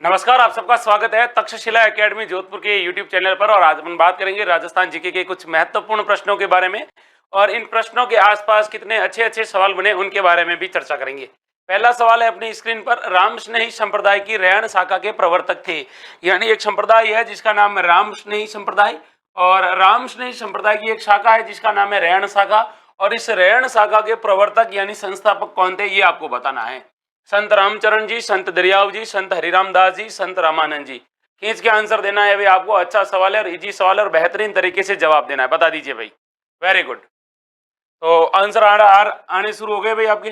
नमस्कार, आप सबका स्वागत है तक्षशिला एकेडमी जोधपुर के यूट्यूब चैनल पर। और आज हम बात करेंगे राजस्थान जीके के कुछ महत्वपूर्ण प्रश्नों के बारे में और इन प्रश्नों के आसपास कितने अच्छे अच्छे सवाल बने उनके बारे में भी चर्चा करेंगे। पहला सवाल है अपनी स्क्रीन पर, रामस्नेही संप्रदाय की रैण शाखा के प्रवर्तक थे। यानी एक संप्रदाय है जिसका नाम है रामस्नेही संप्रदाय, और रामस्नेही संप्रदाय की एक शाखा है जिसका नाम है रैण शाखा। और इस रैण शाखा के प्रवर्तक यानी संस्थापक कौन थे, ये आपको बताना है। संत रामचरण जी, संत दरियाव जी, संत हरिराम दास जी, संत रामानंद जी। खींच के आंसर देना है भाई आपको। अच्छा सवाल है और इजी सवाल है और बेहतरीन तरीके से जवाब देना है। बता दीजिए भाई। Very good. तो आंसर आने शुरू हो गए भाई आपके।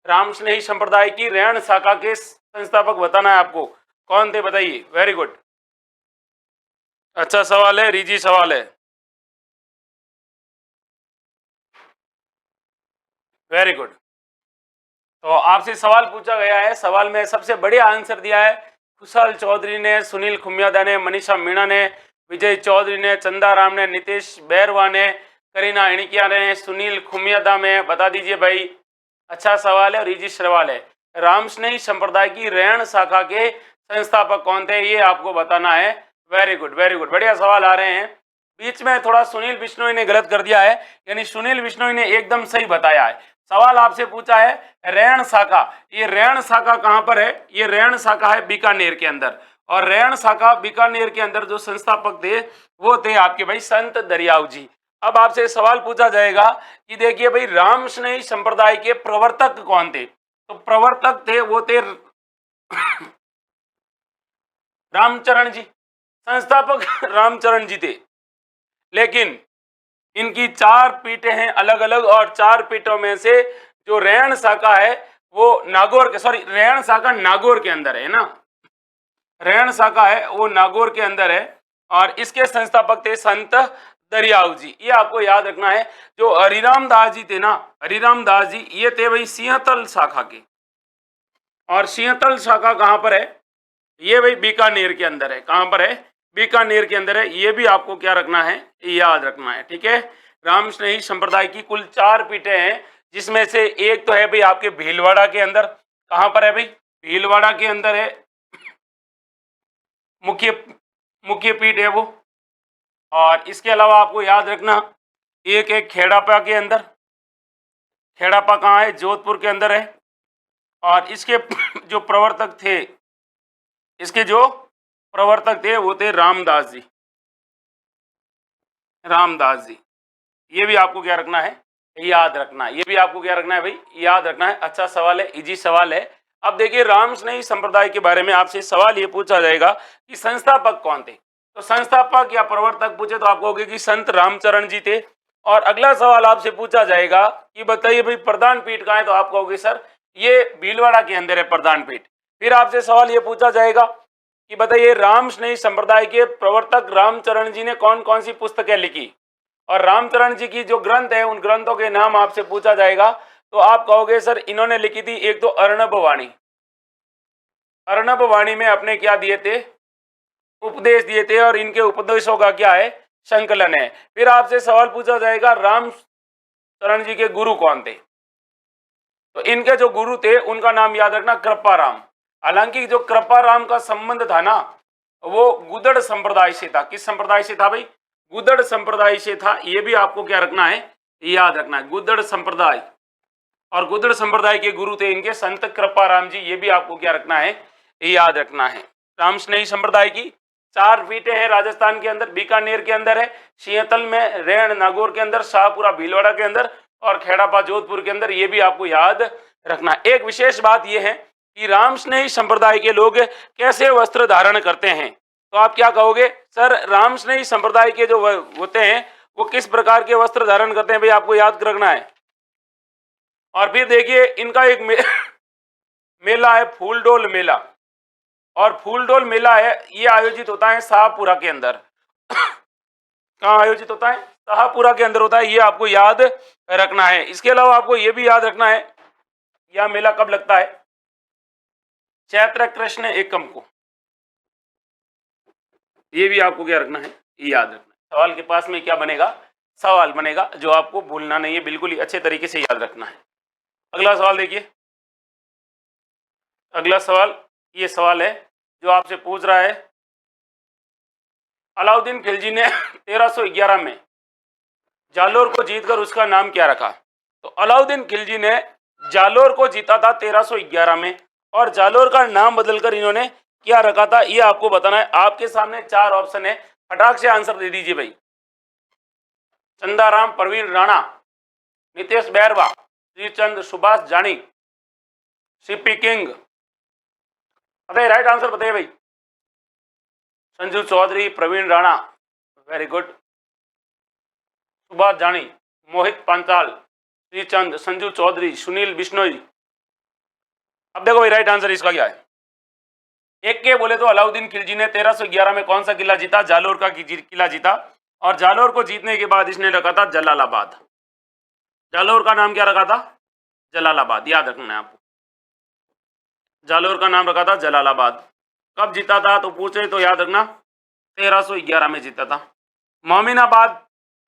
रामस्नेही संप्रदाय की रैण शाखा के संस्थापक बताना है आपको कौन थे, बताइए। वेरी गुड, अच्छा सवाल है, इजी सवाल है। Very good. तो आपसे सवाल पूछा गया है, सवाल में सबसे बढ़िया आंसर दिया है कुशल चौधरी ने, सुनील खुमियादा ने, मनीषा मीणा ने, विजय चौधरी ने, चंदा राम ने, नितेश बैरवा ने, करीना इणकिया ने, सुनील खुमियादा में। बता दीजिए भाई। अच्छा सवाल है और इजी सवाल है। रामस्नेही संप्रदाय की रैण शाखा के संस्थापक कौन थे, ये आपको बताना है। वेरी गुड, वेरी गुड, बढ़िया सवाल आ रहे हैं। बीच में थोड़ा सुनील बिश्नोई ने गलत कर दिया है, यानी सुनील बिश्नोई ने एकदम सही बताया है। सवाल आपसे पूछा है रैण शाखा, ये रैण शाखा कहां पर है, ये रैण शाखा है बीकानेर के अंदर। और रैण शाखा बीकानेर के अंदर जो संस्थापक थे वो थे आपके भाई संत दरियाव जी। अब आपसे सवाल पूछा जाएगा कि देखिए भाई रामस्नेही संप्रदाय के प्रवर्तक कौन थे, तो प्रवर्तक थे वो थे रामचरण जी, संस्थापक रामचरण जी थे। लेकिन इनकी चार पीठें हैं अलग अलग, और चार पीठों में से जो रैण शाखा है वो नागौर के, सॉरी रैण शाखा नागौर के अंदर है ना, रैण शाखा है वो नागौर के अंदर है। और इसके संस्थापक थे संत दरियाव जी, ये आपको याद रखना है। जो हरिराम दास जी थे ना, हरिराम दास जी ये थे भाई सिंहतल शाखा के। और सिंहतल शाखा कहां पर है, ये भाई बीकानेर के अंदर है। कहां पर है, बीकानेर के अंदर है। ये भी आपको क्या रखना है, याद रखना है, ठीक है। रामस्नेही संप्रदाय की कुल चार पीठें हैं, जिसमें से एक तो है भाई आपके भीलवाड़ा के अंदर। कहां पर है भाई, भीलवाड़ा के अंदर है, मुख्य मुख्य पीठ है वो। और इसके अलावा आपको याद रखना एक एक खेड़ापा के अंदर, खेड़ापा कहाँ है, जोधपुर के अंदर है। और इसके जो प्रवर्तक थे, इसके जो प्रवर्तक थे वो थे रामदास जी, रामदास जी। ये भी आपको क्या रखना है, याद रखना है। ये भी आपको क्या रखना है भाई, याद रखना है। अच्छा सवाल है, इजी सवाल है। अब देखिए रामस्नेही संप्रदाय के बारे में आपसे सवाल ये पूछा जाएगा कि संस्थापक कौन थे। तो संस्थापक या प्रवर्तक पूछे तो आप कहोगे कि संत रामचरण जी थे। और अगला सवाल आपसे पूछा जाएगा कि बताइए भाई प्रधान पीठ कहाँ है, तो आप कहोगे सर ये भीलवाड़ा के अंदर है प्रधान पीठ। फिर आपसे सवाल ये पूछा जाएगा कि बताइए रामस्नेही संप्रदाय के प्रवर्तक रामचरण जी ने कौन कौन सी पुस्तकें लिखी। और रामचरण जी की जो ग्रंथ है उन ग्रंथों के नाम आपसे पूछा जाएगा, तो आप कहोगे सर इन्होंने लिखी थी एक तो अर्णब वाणी, अर्णब वाणी में अपने क्या दिए थे, उपदेश दिए थे, और इनके उपदेशों का क्या है, संकलन है। फिर आपसे सवाल पूछा जाएगा रामचरण जी के गुरु कौन थे, तो इनके जो गुरु थे उनका नाम याद रखना कृपाराम। हालांकि जो कृपाराम का संबंध था ना वो गुदड़ संप्रदाय से था। किस संप्रदाय से था भाई, गुदड़ संप्रदाय से था। ये भी आपको क्या रखना है, याद रखना है, गुदड़ संप्रदाय। और गुदड़ संप्रदाय के गुरु थे इनके संत कृपाराम जी, ये भी आपको क्या रखना है, याद रखना है। रामस्नेही संप्रदाय की चार पीठें हैं राजस्थान के अंदर, बीकानेर के अंदर है, सिंहतल में, रैण नागौर के अंदर, शाहपुरा भीलवाड़ा के अंदर, और खेड़ापा जोधपुर के अंदर। ये भी आपको याद रखना। एक विशेष बात यह है कि रामस्नेही संप्रदाय के लोग कैसे वस्त्र धारण करते हैं, तो आप क्या कहोगे सर रामस्नेही संप्रदाय के जो होते हैं वो किस प्रकार के वस्त्र धारण करते हैं, भाई आपको याद रखना है। और फिर देखिए इनका एक मेला है फूलडोल मेला, और फूलडोल मेला है ये आयोजित होता है शाहपुरा के अंदर। कहाँ आयोजित होता है, शाहपुरा के अंदर होता है। ये आपको याद रखना है। इसके अलावा आपको ये भी याद रखना है यह मेला कब लगता है, चैत्र कृष्ण एकम को। ये भी आपको क्या रखना है, याद रखना है। सवाल के पास में क्या बनेगा, सवाल बनेगा जो आपको भूलना नहीं है, बिल्कुल ही अच्छे तरीके से याद रखना है। अगला सवाल देखिए, अगला सवाल ये सवाल है जो आपसे पूछ रहा है, अलाउद्दीन खिलजी ने 1311 में जालोर को जीतकर उसका नाम क्या रखा? तो अलाउद्दीन खिलजी ने जालोर को जीता था 1311 में, और जालोर का नाम बदलकर इन्होंने क्या रखा था, ये आपको बताना है। आपके सामने 4 ऑप्शन है, फटाक से आंसर दे दीजिए भाई। Chandaram, Praveen Rana, Nitesh Bairwa, Shrichand, Subhash Jani, CP king. बताइए राइट आंसर, बताइए भाई। Sanju Chaudhary, Praveen Rana, very good. सुभाष जानी, मोहित पांचाल, श्रीचंद, संजू चौधरी, सुनील बिश्नोई। अब देखो भाई राइट आंसर इसका क्या है। एक के बोले तो अलाउद्दीन खिलजी ने 1311 में कौन सा किला जीता? जालोर का किला जीता, और जालोर को जीतने के बाद इसने रखा था जलालाबाद। जालोर का नाम क्या रखा था? जलालाबाद, याद रखना है आपको। जालोर का नाम रखा था जलालाबाद। कब जीता था तो पूछे तो याद रखना 1311 में जीता था। मोमिनाबाद,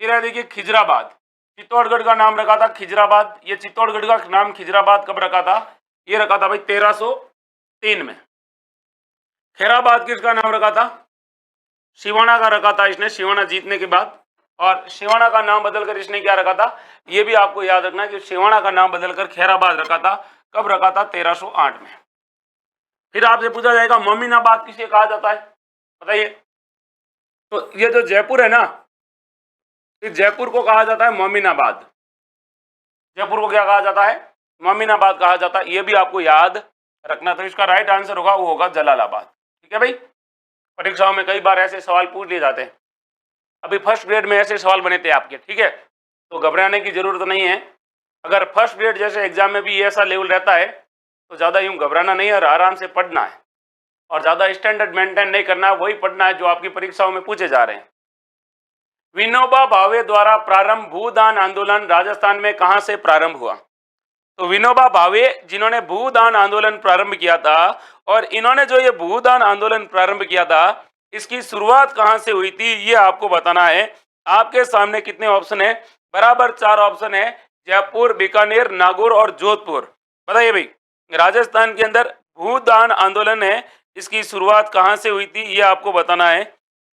फिर देखिए खिजराबाद, चित्तौड़गढ़ का नाम रखा था खिजराबाद। ये चित्तौड़गढ़ का नाम खिजराबाद कब रखा था? ये रखा था भाई 1303 में। खैराबाद किसका नाम रखा था? सिवाना का रखा था इसने, सिवाना जीतने के बाद। और सिवाना का नाम बदलकर इसने क्या रखा था, ये भी आपको याद रखना है कि सिवाना का नाम बदलकर खैराबाद रखा था। कब रखा था? 1308 में। फिर आपसे पूछा जाएगा मोमिनाबाद किसे कहा जाता है, बताइए। तो ये जो जयपुर है ना, इस जयपुर को कहा जाता है मोमिनाबाद। जयपुर को क्या कहा जाता है? मोमिनाबाद कहा जाता है। ये भी आपको याद रखना। तो इसका राइट आंसर होगा वो होगा जलालाबाद। ठीक है भाई, परीक्षाओं में कई बार ऐसे सवाल पूछ लिए जाते हैं। अभी फर्स्ट ग्रेड में ऐसे सवाल बने थे आपके, ठीक है, तो घबराने की जरूरत नहीं है। अगर फर्स्ट ग्रेड जैसे एग्जाम में भी ऐसा लेवल रहता है तो ज़्यादा यूं घबराना नहीं है और आराम से पढ़ना है, और ज़्यादा स्टैंडर्ड मेंटेन नहीं करना है, वही पढ़ना है जो आपकी परीक्षाओं में पूछे जा रहे हैं। विनोबा भावे द्वारा प्रारंभ भूदान आंदोलन राजस्थान में कहां से प्रारंभ हुआ? तो विनोबा भावे जिन्होंने भूदान आंदोलन प्रारंभ किया था, और इन्होंने जो ये भूदान आंदोलन प्रारंभ किया था, इसकी शुरुआत कहां से हुई थी, ये आपको बताना है। आपके सामने कितने ऑप्शन है? बराबर 4 ऑप्शन है, जयपुर, बीकानेर, नागौर और जोधपुर। बताइए भाई, राजस्थान के अंदर भूदान आंदोलन है, इसकी शुरुआत कहां से हुई थी, ये आपको बताना है।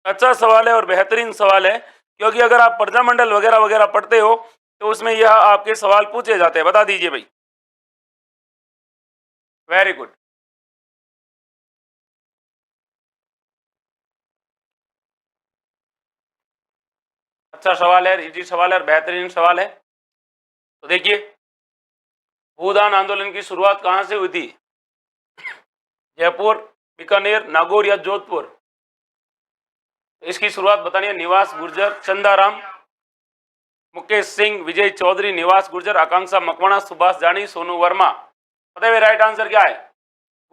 अच्छा सवाल है और बेहतरीन सवाल है, क्योंकि अगर आप प्रजामंडल वगैरह वगैरह पढ़ते हो तो उसमें यह आपके सवाल पूछे जाते हैं। बता दीजिए भाई। Very good. अच्छा सवाल है, इजी सवाल है, बेहतरीन सवाल है। तो देखिए, भूदान आंदोलन की शुरुआत कहां से हुई थी? जयपुर, बीकानेर, नागौर या जोधपुर? इसकी शुरुआत बतानी है। निवास गुर्जर, चंदाराम, मुकेश सिंह, विजय चौधरी, निवास गुर्जर, आकांक्षा मकवाणा, सुभाष जानी, सोनू वर्मा। बताइए राइट आंसर क्या है?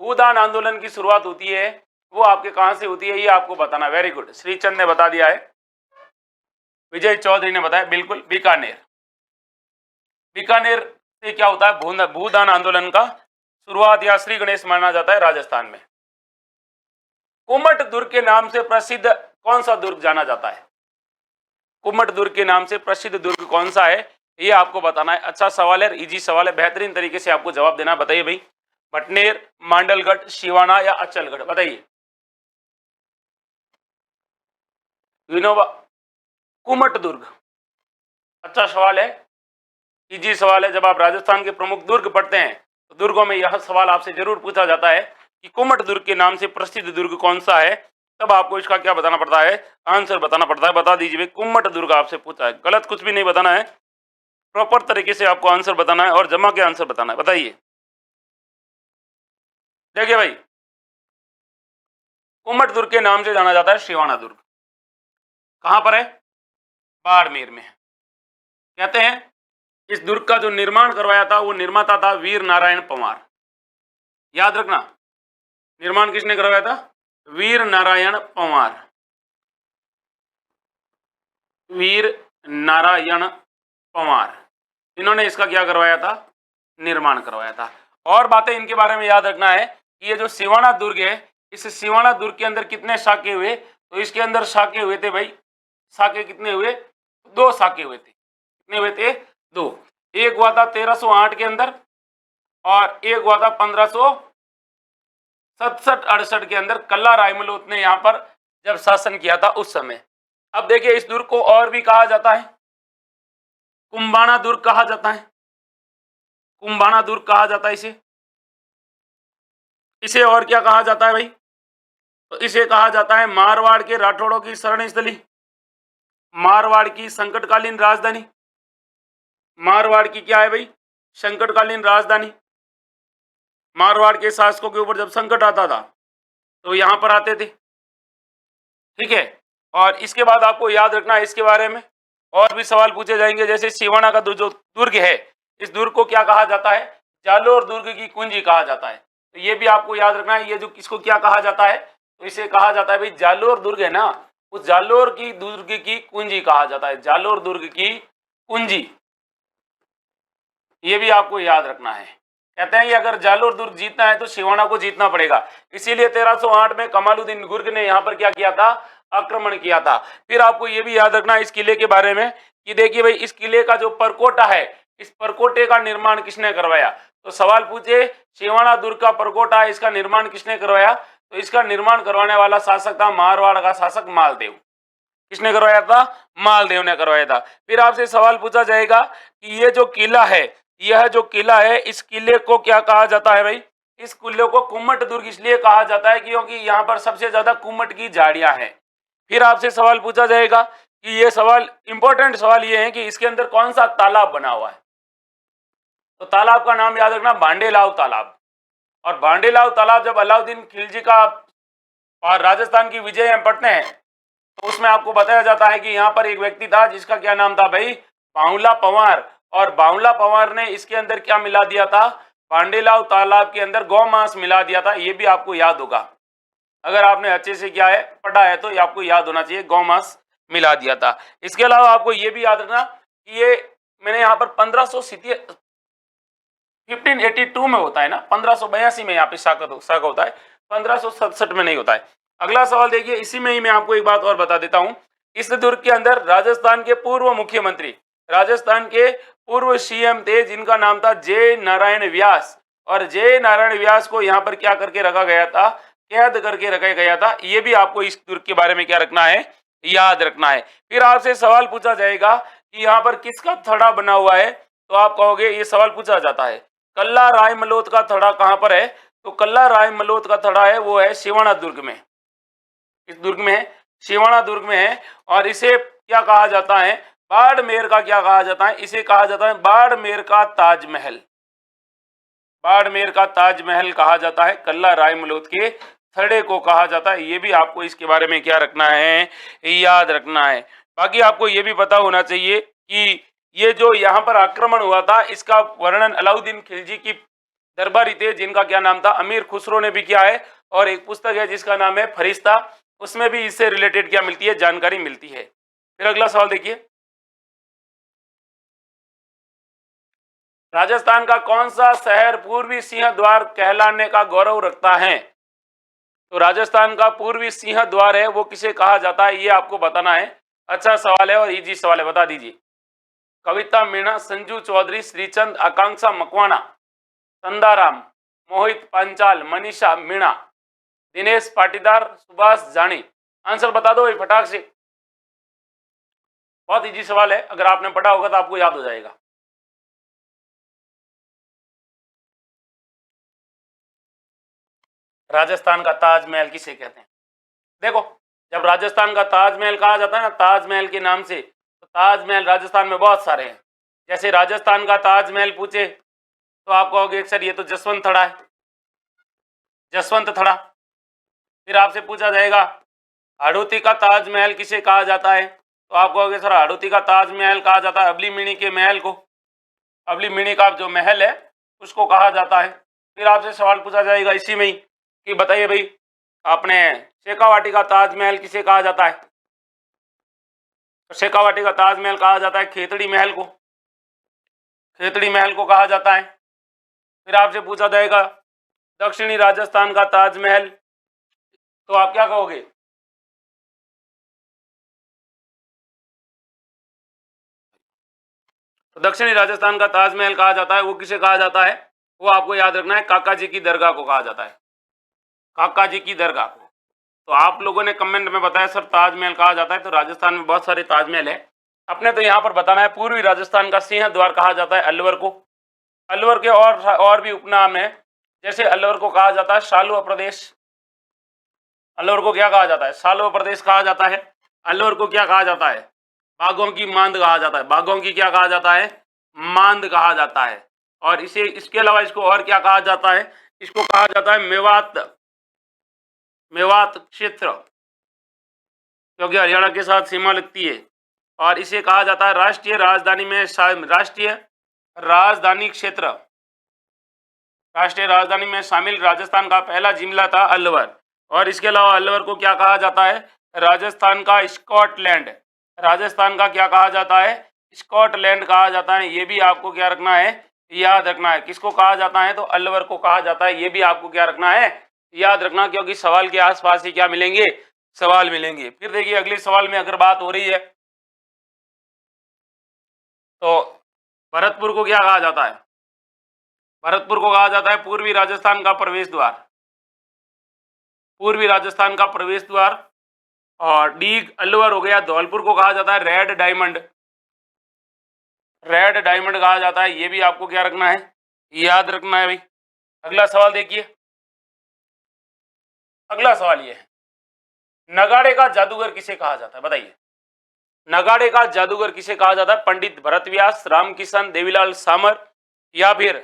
भूदान आंदोलन की शुरुआत होती है वो आपके कहां से होती है, ये आपको बताना। वेरी गुड, श्रीचंद ने बता दिया है, विजय चौधरी ने बताया, बिल्कुल बीकानेर। बीकानेर से क्या होता है? भूदान आंदोलन का शुरुआत या श्री गणेश माना जाता है राजस्थान में। कुमट दुर्ग के नाम से प्रसिद्ध कौन सा दुर्ग जाना जाता है? कुमट दुर्ग के नाम से प्रसिद्ध दुर्ग कौन सा है, ये आपको बताना है। अच्छा सवाल है, इजी सवाल है, बेहतरीन तरीके से आपको जवाब देना है। बताइए भाई, भटनेर, मांडलगढ़, सिवाना या अचलगढ़? बताइए। विनोबा, कुमट दुर्ग। अच्छा सवाल है, इजी सवाल है। जब आप राजस्थान के प्रमुख दुर्ग पढ़ते हैं तो दुर्गों में यह सवाल आपसे जरूर पूछा जाता है कि कुमट दुर्ग के नाम से प्रसिद्ध दुर्ग कौन सा है। तब आपको इसका क्या बताना पड़ता है? आंसर बताना पड़ता है। बता दीजिए भाई, कुमट दुर्ग आपसे पूछा है, गलत कुछ भी नहीं बताना है, प्रॉपर तरीके से आपको आंसर बताना है और जमा के आंसर बताना है। बताइए। देखिए भाई, कुमट दुर्ग के नाम से जाना जाता है सिवाना दुर्ग। कहां पर है? बाड़मेर में। कहते हैं इस दुर्ग का जो निर्माण करवाया था वो निर्माता था वीर नारायण पंवार। याद रखना, निर्माण किसने करवाया था? वीर नारायण पंवार। वीर नारायण पंवार, इन्होंने इसका क्या करवाया था? निर्माण करवाया था। और बातें इनके बारे में याद रखना है कि ये जो सिवाना दुर्ग है, इस सिवाना दुर्ग के अंदर कितने साके हुए? तो इसके अंदर साके हुए थे भाई, साके कितने हुए? 2 साके हुए थे। कितने हुए थे? 2। एक हुआ था 1308 के अंदर और एक हुआ था 67-68 के अंदर कल्ला रायमलोत ने यहाँ पर जब शासन किया था उस समय। अब देखिए इस दुर्ग को और भी कहा जाता है कुंभाणा दुर्ग कहा जाता है, कुंभाणा दुर्ग कहा जाता है इसे। इसे और क्या कहा जाता है भाई? तो इसे कहा जाता है मारवाड़ के राठौड़ों की शरण स्थली, मारवाड़ की संकटकालीन राजधानी। मारवाड़ की क्या है भाई? संकटकालीन राजधानी। मारवाड़ के शासकों के ऊपर जब संकट आता था तो यहां पर आते थे, ठीक है। और इसके बाद आपको याद रखना है इसके बारे में और भी सवाल पूछे जाएंगे, जैसे सिवाना का जो दुर्ग है, इस दुर्ग को क्या कहा जाता है? जालोर दुर्ग की कुंजी कहा जाता है। तो ये भी आपको याद रखना है, ये जो किसको क्या कहा जाता है, तो इसे कहा जाता है भाई जालोर दुर्ग है ना, उस जालोर की दुर्ग की कुंजी कहा जाता है, जालोर दुर्ग की कुंजी। ये भी आपको याद रखना है। कहते हैं कि अगर जालोर दुर्ग जीतना है तो सिवाना को जीतना पड़ेगा, इसीलिए 1308 में कमालुद्दीन गुर्ग ने यहाँ पर क्या किया था? आक्रमण किया था। फिर आपको ये भी याद रखना है इस किले के बारे में कि देखिए भाई इस किले का जो परकोटा है, इस परकोटे का निर्माण किसने करवाया? तो सवाल पूछे सिवाना दुर्ग का परकोटा है, इसका निर्माण किसने करवाया? तो इसका निर्माण करवाने वाला शासक था मारवाड़ का शासक मालदेव। किसने करवाया था? मालदेव ने करवाया था। फिर आपसे सवाल पूछा जाएगा कि ये जो किला है, यह जो किला है, इस किले को क्या कहा जाता है भाई? इस किले को कुम्मट दुर्ग इसलिए कहा जाता है क्योंकि यहाँ पर सबसे ज्यादा कुम्मट की झाड़ियां हैं। फिर आपसे सवाल पूछा जाएगा कि ये सवाल इंपॉर्टेंट सवाल ये है कि इसके अंदर कौन सा तालाब बना हुआ है? तो तालाब का नाम याद रखना, भांडेलाव तालाब। और भांडेलाव तालाब जब अलाउद्दीन खिलजी का राजस्थान की विजय हम पढ़ते हैं तो उसमें आपको बताया जाता है कि यहाँ पर एक व्यक्ति था जिसका क्या नाम था भाई? बावला पंवार। और बावला पंवार ने इसके अंदर क्या मिला दिया था? भांडेलाव तालाब के अंदर गौमांस मिला दिया था। ये भी आपको याद होगा, अगर आपने अच्छे से क्या है पढ़ा है तो ये आपको याद होना चाहिए, गौमांस मिला दिया था। इसके अलावा आपको ये भी याद रखना कि ये मैंने यहाँ पर 1582 में होता है ना, 1582 में यहाँ पे साका होता है, 1567 में नहीं होता है। अगला सवाल देखिए, इसी में ही मैं आपको एक बात और बता देता हूं। इस दुर्ग के अंदर राजस्थान के पूर्व मुख्यमंत्री, राजस्थान के पूर्व सीएम थे जिनका नाम था जय नारायण व्यास। और जय नारायण व्यास को यहाँ पर क्या करके रखा गया था? कैद करके रखा गया था। ये भी आपको इस दुर्ग के बारे में क्या रखना है? याद रखना है। फिर आपसे सवाल पूछा जाएगा कि यहाँ पर किसका थड़ा बना हुआ है? तो आप कहोगे, ये सवाल पूछा जाता है कल्ला रायमलोत का थड़ा कहां पर है? तो कल्ला रायमलोत का थड़ा है वो है सिवाना दुर्ग में। इस दुर्ग में है, सिवाना दुर्ग में है। और इसे क्या कहा जाता है? बाड़मेर का क्या कहा जाता है? इसे कहा जाता है बाड़मेर का ताजमहल। बाड़मेर का ताजमहल कहा जाता है, कल्ला रायमलोत के थड़े को कहा जाता है। ये भी आपको इसके बारे में क्या रखना है? याद रखना है। बाकी आपको ये भी पता होना चाहिए कि ये जो यहाँ पर आक्रमण हुआ था इसका वर्णन अलाउद्दीन खिलजी की दरबारी थे जिनका क्या नाम था? अमीर खुसरो ने भी किया है। और एक पुस्तक है जिसका नाम है फरिश्ता, उसमें भी इससे रिलेटेड क्या मिलती है? जानकारी मिलती है। फिर अगला सवाल देखिए, राजस्थान का कौन सा शहर पूर्वी सिंह द्वार कहलाने का गौरव रखता है? तो राजस्थान का पूर्वी सिंह द्वार है वो किसे कहा जाता है? ये आपको बताना है। अच्छा सवाल है और इजी सवाल है, बता दीजिए। कविता मीणा, संजू चौधरी, श्रीचंद, आकांक्षा मकवाना, संदाराम, मोहित पांचाल, मनीषा मीणा, दिनेश पाटीदार, सुभाष जानी। आंसर बता दो भाई फटाक से। बहुत इजी सवाल है, अगर आपने पढ़ा होगा तो आपको याद हो जाएगा। राजस्थान का ताजमहल किसे कहते हैं? देखो, जब राजस्थान का ताजमहल कहा जाता है ना ताजमहल के नाम से, तो ताजमहल राजस्थान में बहुत सारे हैं। जैसे राजस्थान का ताजमहल पूछे तो आप कहोगे सर ये तो जसवंत थड़ा है, जसवंत थड़ा। फिर आपसे पूछा जाएगा हाड़ौती का ताजमहल किसे कहा जाता है? तो आप कहोगे सर हाड़ौती का ताजमहल कहा जाता है अबली मिनी के महल को, अबली मिनी का जो महल है उसको कहा जाता है। फिर आपसे सवाल पूछा जाएगा इसी में ही कि बताइए भाई आपने शेखावाटी का ताजमहल किसे कहा जाता है? तो शेखावाटी का ताजमहल कहा जाता है खेतड़ी महल को, खेतड़ी महल को कहा जाता है। फिर आपसे पूछा जाएगा दक्षिणी राजस्थान का ताजमहल, तो आप क्या कहोगे? तो दक्षिणी राजस्थान का ताजमहल कहा जाता है वो किसे कहा जाता है? वो आपको याद रखना है काका जी की दरगाह को कहा जाता है। काका जी की दरगाह को। तो आप लोगों ने कमेंट में बताया सर ताजमहल कहा जाता है, तो राजस्थान में बहुत सारे ताजमहल है। अपने तो यहाँ पर बताना है पूर्वी राजस्थान का सिंह द्वार कहा जाता है अलवर को। अलवर के और भी उपनाम है, जैसे अलवर को कहा जाता है शालवा प्रदेश। अलवर को क्या कहा जाता है? शालवा प्रदेश कहा जाता है। अलवर को क्या कहा जाता है? बाघों की मांद कहा जाता है। बाघों की क्या कहा जाता है? मांद कहा जाता है। और इसे इसके अलावा इसको और क्या कहा जाता है? इसको कहा जाता है मेवात, मेवात क्षेत्र, क्योंकि हरियाणा के साथ सीमा लगती है। और इसे कहा जाता है राष्ट्रीय राजधानी में राष्ट्रीय राजधानी क्षेत्र, राष्ट्रीय राजधानी में शामिल राजस्थान का पहला जिला था अलवर। और इसके अलावा अलवर को क्या कहा जाता है? राजस्थान का स्कॉटलैंड। राजस्थान का क्या कहा जाता है? स्कॉटलैंड कहा जाता है। ये भी आपको क्या रखना है? याद रखना है। किसको कहा जाता है? तो अलवर को कहा जाता है। ये भी आपको क्या रखना है? याद रखना, क्योंकि सवाल के आसपास ही क्या मिलेंगे? सवाल मिलेंगे। फिर देखिए अगले सवाल में अगर बात हो रही है तो भरतपुर को क्या कहा जाता है? भरतपुर को कहा जाता है पूर्वी राजस्थान का प्रवेश द्वार। पूर्वी राजस्थान का प्रवेश द्वार। और डीग अलवर हो गया। धौलपुर को कहा जाता है रेड डायमंड। रेड डायमंड कहा जाता है। ये भी आपको क्या रखना है? याद रखना है भाई। अगला सवाल देखिए। अगला सवाल ये है, नगाड़े का जादूगर किसे कहा जाता है? बताइए, नगाड़े का जादूगर किसे कहा जाता है? पंडित भरत व्यास, रामकिशन, देवीलाल सामर या फिर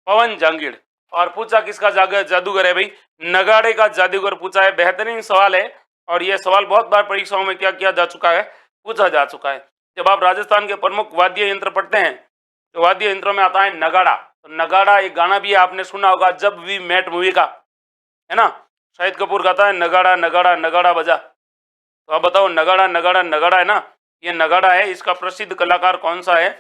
पवन जांगिड़। और पूछा किसका जादूगर है भाई? नगाड़े का जादूगर पूछा है। बेहतरीन सवाल है और यह सवाल बहुत बार परीक्षाओं में क्या किया जा चुका है? पूछा जा चुका है। जब आप राजस्थान के प्रमुख वाद्य यंत्र पढ़ते हैं तो वाद्य यंत्रों में आता है नगाड़ा। तो नगाड़ा एक गाना भी आपने सुना होगा, जब वी मेट मूवी का, है ना? शाहिद कपूर गाता है नगाड़ा नगाड़ा नगाड़ा बजा। तो आप बताओ, नगाड़ा नगाड़ा नगाड़ा है ना, ये नगाड़ा है। इसका प्रसिद्ध कलाकार कौन सा है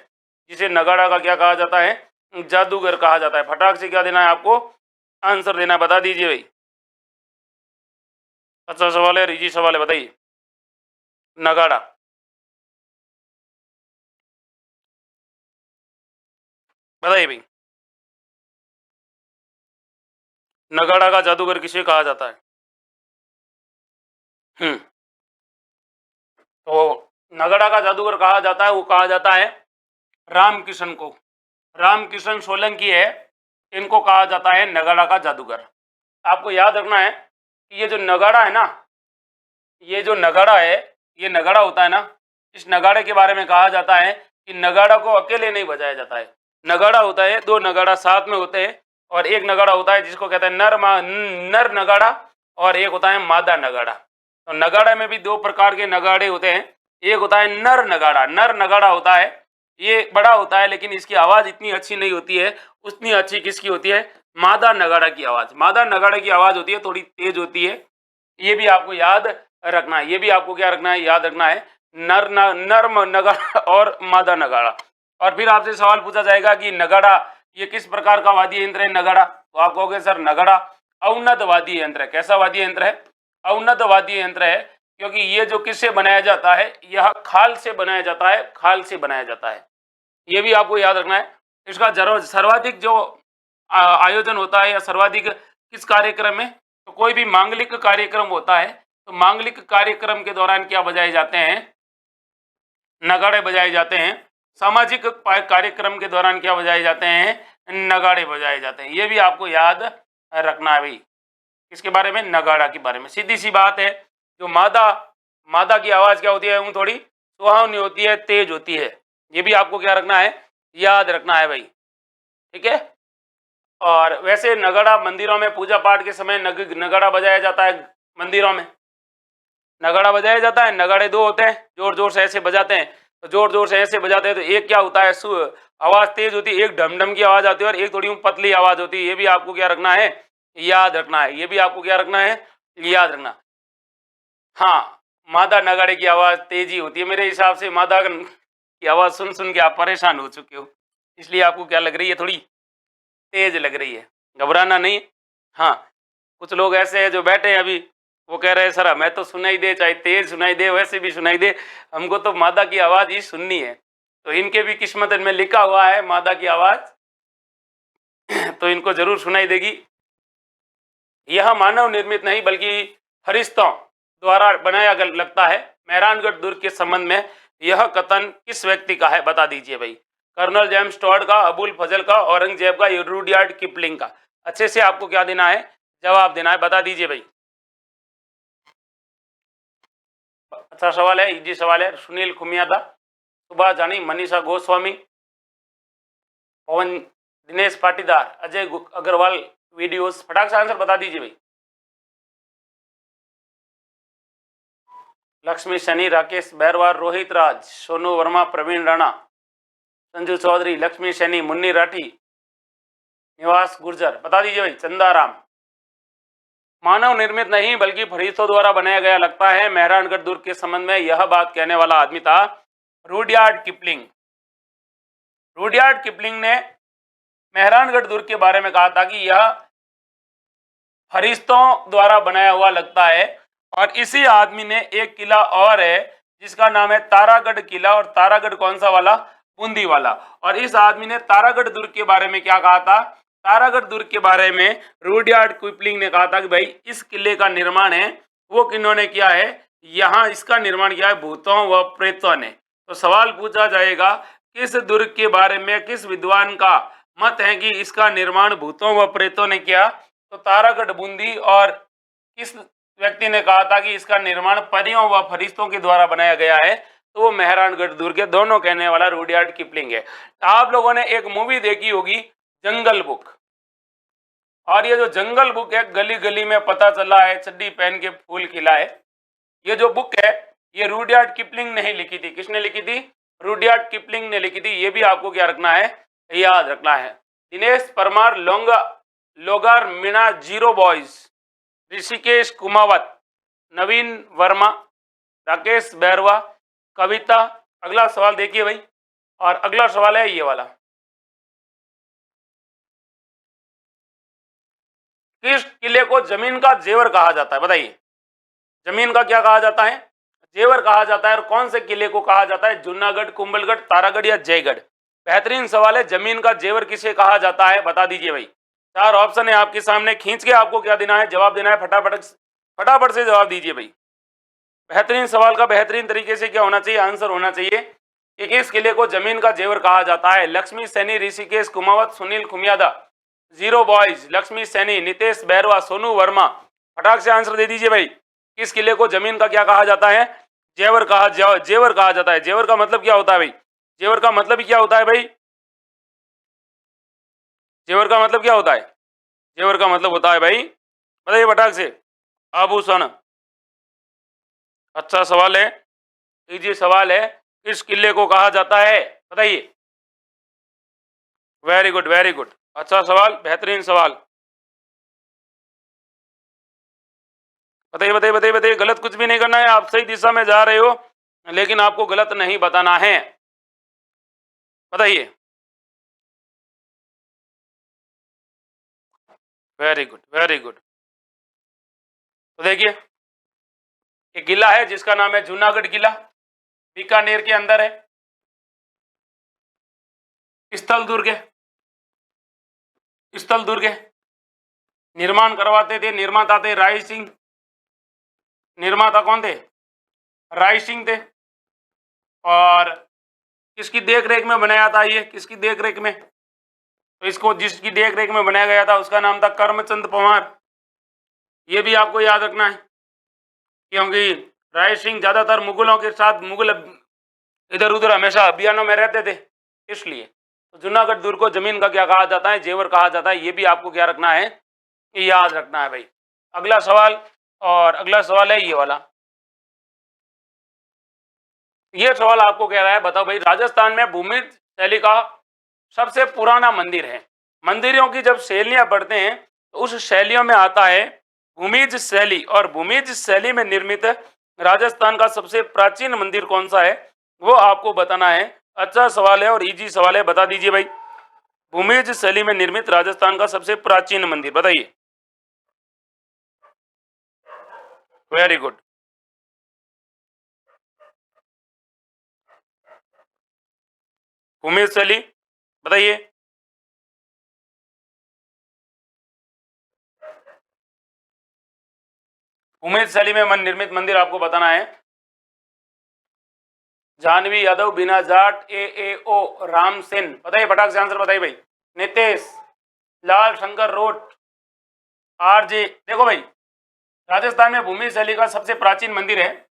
जिसे नगाड़ा का क्या कहा जाता है? जादूगर कहा जाता है। फटाक से क्या देना है आपको? आंसर देना है। बता दीजिए भाई। अच्छा सवाल है, इजी सवाल है, बताइए। नगाड़ा, बताइए भाई, नगाड़ा का जादूगर किसे कहा जाता है? तो नगाड़ा का जादूगर कहा जाता है, वो कहा जाता है रामकिशन को। रामकिशन सोलंकी है, इनको कहा जाता है नगाड़ा का जादूगर। आपको याद रखना है कि ये जो नगाड़ा है ना, ये जो नगाड़ा है, ये नगाड़ा होता है ना, इस नगाड़े के बारे में कहा जाता है कि नगाड़ा को अकेले नहीं बजाया जाता है। नगाड़ा होता है, दो नगाड़ा साथ में होते हैं। और एक नगाड़ा होता है जिसको कहते हैं नर नगाड़ा, और एक होता है मादा नगाड़ा। तो नगाड़े में भी दो प्रकार के नगाड़े होते हैं। एक होता है नर नगाड़ा। नर नगाड़ा होता है, ये बड़ा होता है लेकिन इसकी आवाज़ इतनी अच्छी नहीं होती है, उतनी अच्छी किसकी होती है? मादा नगाड़ा की आवाज़। मादा नगाड़े की आवाज़ होती है, थोड़ी तेज होती है। ये भी आपको याद रखना है। ये भी आपको क्या रखना है? याद रखना है। नर नगाड़ा और मादा नगाड़ा। और फिर आपसे सवाल पूछा जाएगा कि नगाड़ा ये किस प्रकार का वाद्य यंत्र है? नगाड़ा, तो आप कहोगे सर नगाड़ा अवनद वाद्य यंत्र है। कैसा वाद्य यंत्र है? अवनद वाद्य यंत्र है, क्योंकि ये जो किससे बनाया जाता है? यह खाल से बनाया जाता है। खाल से बनाया जाता है। ये भी आपको याद रखना है। इसका सर्वाधिक जो आयोजन होता है या सर्वाधिक किस कार्यक्रम में? तो कोई भी मांगलिक कार्यक्रम होता है तो मांगलिक कार्यक्रम के दौरान क्या बजाए जाते हैं? नगाड़े बजाए जाते हैं। सामाजिक कार्यक्रम के दौरान क्या बजाए जाते हैं? नगाड़े बजाए जाते हैं। ये भी आपको याद रखना है भाई। किसके बारे में? नगाड़ा के बारे में। सीधी सी बात है, जो मादा मादा की आवाज़ क्या होती है? वो थोड़ी सुहावनी होती है, तेज होती है। ये भी आपको क्या रखना है? याद रखना है भाई। ठीक है। और वैसे नगाड़ा मंदिरों में पूजा पाठ के समय नगाड़ा बजाया जाता है। मंदिरों में नगाड़ा बजाया जाता है। नगाड़े दो होते हैं, जोर जोर से ऐसे बजाते हैं। तो जोर जोर से ऐसे बजाते हैं तो एक क्या होता है? आवाज़ तेज होती है, एक ढमढम की आवाज़ आती है और एक थोड़ी पतली आवाज़ होती है। ये भी आपको क्या रखना है? याद रखना है। ये भी आपको क्या रखना है? याद रखना। हाँ, मादा नगाड़े की आवाज़ तेज ही होती है। मेरे हिसाब से मादा की आवाज़ सुन सुन के आप परेशान हो चुके हो, इसलिए आपको क्या लग रही है? थोड़ी तेज लग रही है। घबराना नहीं। हाँ, कुछ लोग ऐसे हैं जो बैठे हैं अभी, वो कह रहे हैं सर हमें तो सुनाई दे, चाहे तेज सुनाई दे वैसे भी सुनाई दे, हमको तो मादा की आवाज़ ही सुननी है। तो इनके भी किस्मत में लिखा हुआ है मादा की आवाज़ तो इनको ज़रूर सुनाई देगी। यह मानव निर्मित नहीं बल्कि फरिश्तों द्वारा बनाया लगता है। मेहरानगढ़ दुर्ग के संबंध में यह कथन किस व्यक्ति का है, बता दीजिए भाई। कर्नल जेम्स टॉड का, अबुल फजल का, औरंगजेब का, रुडयार्ड किपलिंग का। अच्छे से आपको क्या देना है, जवाब देना है, बता दीजिए भाई। अच्छा सवाल है, इजी सवाल है। सुनील खुमियादा, सुभाष जानी, मनीषा गोस्वामी, पवन, दिनेश पाटीदार, अजय अग्रवाल वीडियोस। फटाक से आंसर बता दीजिए भाई। लक्ष्मी सैनी, राकेश बैरवार, रोहित राज, सोनू वर्मा, प्रवीण राणा, संजू चौधरी, लक्ष्मी सैनी, मुन्नी राठी, निवास गुर्जर। बता दीजिए भाई। चंदाराम। मानव निर्मित नहीं बल्कि फरिश्तों द्वारा बनाया गया लगता है। मेहरानगढ़ दुर्ग के संबंध में यह बात कहने वाला आदमी था रुडयार्ड किपलिंग। रुडयार्ड किपलिंग ने मेहरानगढ़ दुर्ग के बारे में कहा था कि यह फरिश्तों द्वारा बनाया हुआ लगता है। और इसी आदमी ने एक किला और है जिसका नाम है तारागढ़ किला। और तारागढ़ कौन सा वाला, बूंदी वाला। और इस आदमी ने तारागढ़ दुर्ग के बारे में क्या कहा था, तारागढ़ दुर्ग के बारे में रुडयार्ड किपलिंग ने कहा था कि भाई इस किले का निर्माण है वो किन्होंने किया है, यहाँ इसका निर्माण किया है भूतों व प्रेतों ने। तो सवाल पूछा जाएगा किस दुर्ग के बारे में किस विद्वान का मत है कि इसका निर्माण भूतों व प्रेतों ने किया। तो तारागढ़ बूंदी। और किस व्यक्ति ने कहा था कि इसका निर्माण परियों व फरिश्तों के द्वारा बनाया गया है, तो वो मेहरानगढ़ दुर्ग के दोनों कहने वाला रुडयार्ड किपलिंग है। आप लोगों ने एक मूवी देखी होगी जंगल बुक। और ये जो जंगल बुक है, गली गली में पता चला है, चड्डी पहन के फूल खिला है, ये जो बुक है ये रुडयार्ड किपलिंग ने ही लिखी थी। किसने लिखी थी, रुडयार्ड किपलिंग ने लिखी थी। ये भी आपको क्या रखना है, याद रखना है। दिनेश परमार, लोगार मीणा, जीरो बॉयज, ऋषिकेश कुमावत, नवीन वर्मा, राकेश बैरवा, कविता। अगला सवाल देखिए भाई। और अगला सवाल है ये वाला, किस किले को जमीन का जेवर कहा जाता है, बताइए। जमीन का क्या कहा जाता है, जेवर कहा जाता है। और कौन से किले को कहा जाता है, जूनागढ़, कुंभलगढ़, तारागढ़ या जयगढ़। बेहतरीन सवाल है। जमीन का जेवर किसे कहा जाता है, बता दीजिए भाई। चार ऑप्शन है आपके सामने, खींच के आपको क्या देना है, जवाब देना है। फटाफट से जवाब दीजिए भाई। बेहतरीन सवाल का बेहतरीन तरीके से क्या होना चाहिए, आंसर होना चाहिए कि किस किले को जमीन का जेवर कहा जाता है। Laxmi Saini, Rishikesh Kumawat, Sunil Khumiyada, zero boys, Laxmi Saini, Nitesh Bairwa, Sonu Verma. फटाक से आंसर दे दीजिए भाई। किस किले को जमीन का क्या कहा जाता है, जेवर कहा जाता है। जेवर का मतलब क्या होता है भाई, जेवर का मतलब क्या होता है भाई, जेवर का मतलब क्या होता है, जेवर का मतलब होता है भाई, बताइए फटाक से। आभूषण। अच्छा सवाल है, इजी सवाल है। किस किले को कहा जाता है, बताइए। Very good, very good. अच्छा सवाल, बेहतरीन सवाल। बताइए बताइए बताइए बताइए। गलत कुछ भी नहीं करना है, आप सही दिशा में जा रहे हो, लेकिन आपको गलत नहीं बताना है। बताइए। Very good, very good. तो देखिए एक किला है जिसका नाम है जूनागढ़ किला, बीकानेर के अंदर है। स्थल दुर्ग है, स्थल दुर्ग है। निर्माण करवाते थे, निर्माता थे राय सिंह। निर्माता कौन थे, राय सिंह थे। और किसकी देख रेख में बनाया था ये, किसकी देख रेख में, तो इसको जिसकी देख रेख में बनाया गया था उसका नाम था करमचंद पवार। ये भी आपको याद रखना है क्योंकि राय सिंह ज्यादातर मुगलों के साथ, मुगल इधर उधर हमेशा अभियानों में रहते थे, इसलिए। तो जूनागढ़ दुर्ग को जमीन का क्या कहा जाता है, जेवर कहा जाता है। ये भी आपको क्या रखना है, याद रखना है भाई। अगला सवाल, और अगला सवाल है ये वाला। ये सवाल आपको कह रहा है, बताओ भाई, राजस्थान में भूमिज शैली का सबसे पुराना मंदिर है। मंदिरों की जब शैलियां पढ़ते हैं तो उस शैलियों में आता है भूमिज शैली। और भूमिज शैली में निर्मित राजस्थान का सबसे प्राचीन मंदिर कौन सा है, वो आपको बताना है। अच्छा सवाल है और इजी सवाल है, बता दीजिए भाई। भूमिज शैली में निर्मित राजस्थान का सबसे प्राचीन मंदिर, बताइए। Very good. भूमिज शैली, बताइए। उमेद शैली में मन निर्मित मंदिर आपको बताना है। जानवी यादव, बिना जाट, AAO, राम सेन, बताइए फटाक से आंसर बताइए भाई। नितेश, लाल शंकर रोड, RJ। देखो भाई, राजस्थान में भूमि शैली का सबसे प्राचीन मंदिर है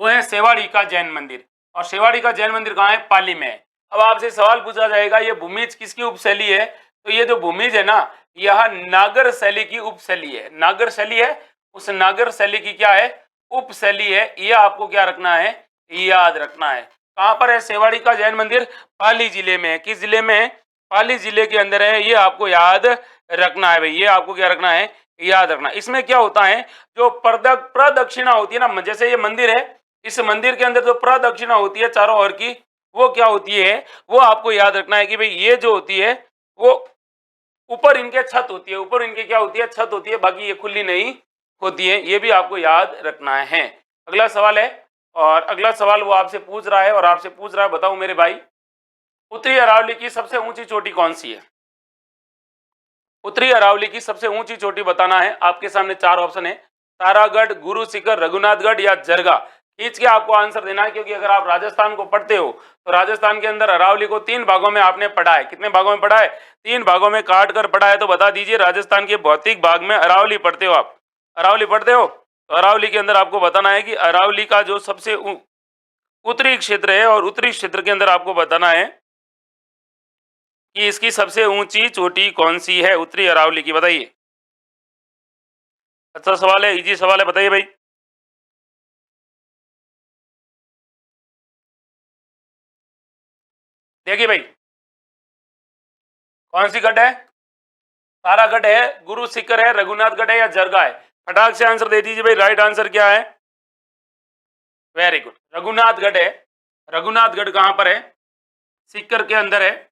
वो है सेवाड़ी का जैन मंदिर। और सेवाड़ी का जैन मंदिर कहाँ है? पाली में है। अब आपसे सवाल पूछा जाएगा ये भूमिज किसकी उपशैली है? तो ये जो भूमिज है ना, यह नागर शैली की उपशैली है। नागर शैली है, उस नागर शैली की क्या है? उपशैली है। ये आपको क्या रखना है? याद रखना है। कहाँ पर है सेवाड़ी का जैन मंदिर? पाली जिले में है। किस जिले में है? पाली जिले के अंदर है। ये आपको याद रखना है भाई, ये आपको क्या रखना है? याद रखना। इसमें क्या होता है, जो प्रदक्षिणा होती है ना, जैसे ये मंदिर है, इस मंदिर के अंदर जो प्रदक्षिणा होती है चारों ओर की, वो क्या होती है? वो आपको याद रखना है कि भाई ये जो होती है वो ऊपर इनके छत होती है। ऊपर इनके क्या होती है? छत होती है, बाकी ये खुली नहीं होती है। ये भी आपको याद रखना है। अगला सवाल है, और अगला सवाल वो आपसे पूछ रहा है, और आपसे पूछ रहा है, बताओ मेरे भाई, उत्तरी अरावली की सबसे ऊंची चोटी कौन सी है? उत्तरी अरावली की सबसे ऊंची चोटी बताना है। आपके सामने चार ऑप्शन है, तारागढ़, गुरु शिखर, रघुनाथगढ़ या जरगा। खींच के आपको आंसर देना है, क्योंकि अगर आप राजस्थान को पढ़ते हो तो राजस्थान के अंदर अरावली को 3 भागों में आपने पढ़ा है। कितने भागों में पढ़ा है? 3 भागों में काट कर पढ़ा है। तो बता दीजिए, राजस्थान के भौतिक भाग में अरावली पढ़ते हो आप? अरावली पढ़ते हो? तो अरावली के अंदर आपको बताना है कि अरावली का जो सबसे उत्तरी क्षेत्र है, और उत्तरी क्षेत्र के अंदर आपको बताना है कि इसकी सबसे ऊंची चोटी कौन सी है उत्तरी अरावली की, बताइए। अच्छा सवाल है, इजी सवाल है, बताइए भाई। देखिए भाई, कौन सी गढ़ है? तारागढ़ है, गुरु शिखर है, रघुनाथगढ़ है या जरगा है? फटाक से आंसर दे दीजिए भाई। राइट आंसर क्या है? वेरी गुड, रघुनाथगढ़ है। रघुनाथगढ़ कहां पर है? सीकर के अंदर है,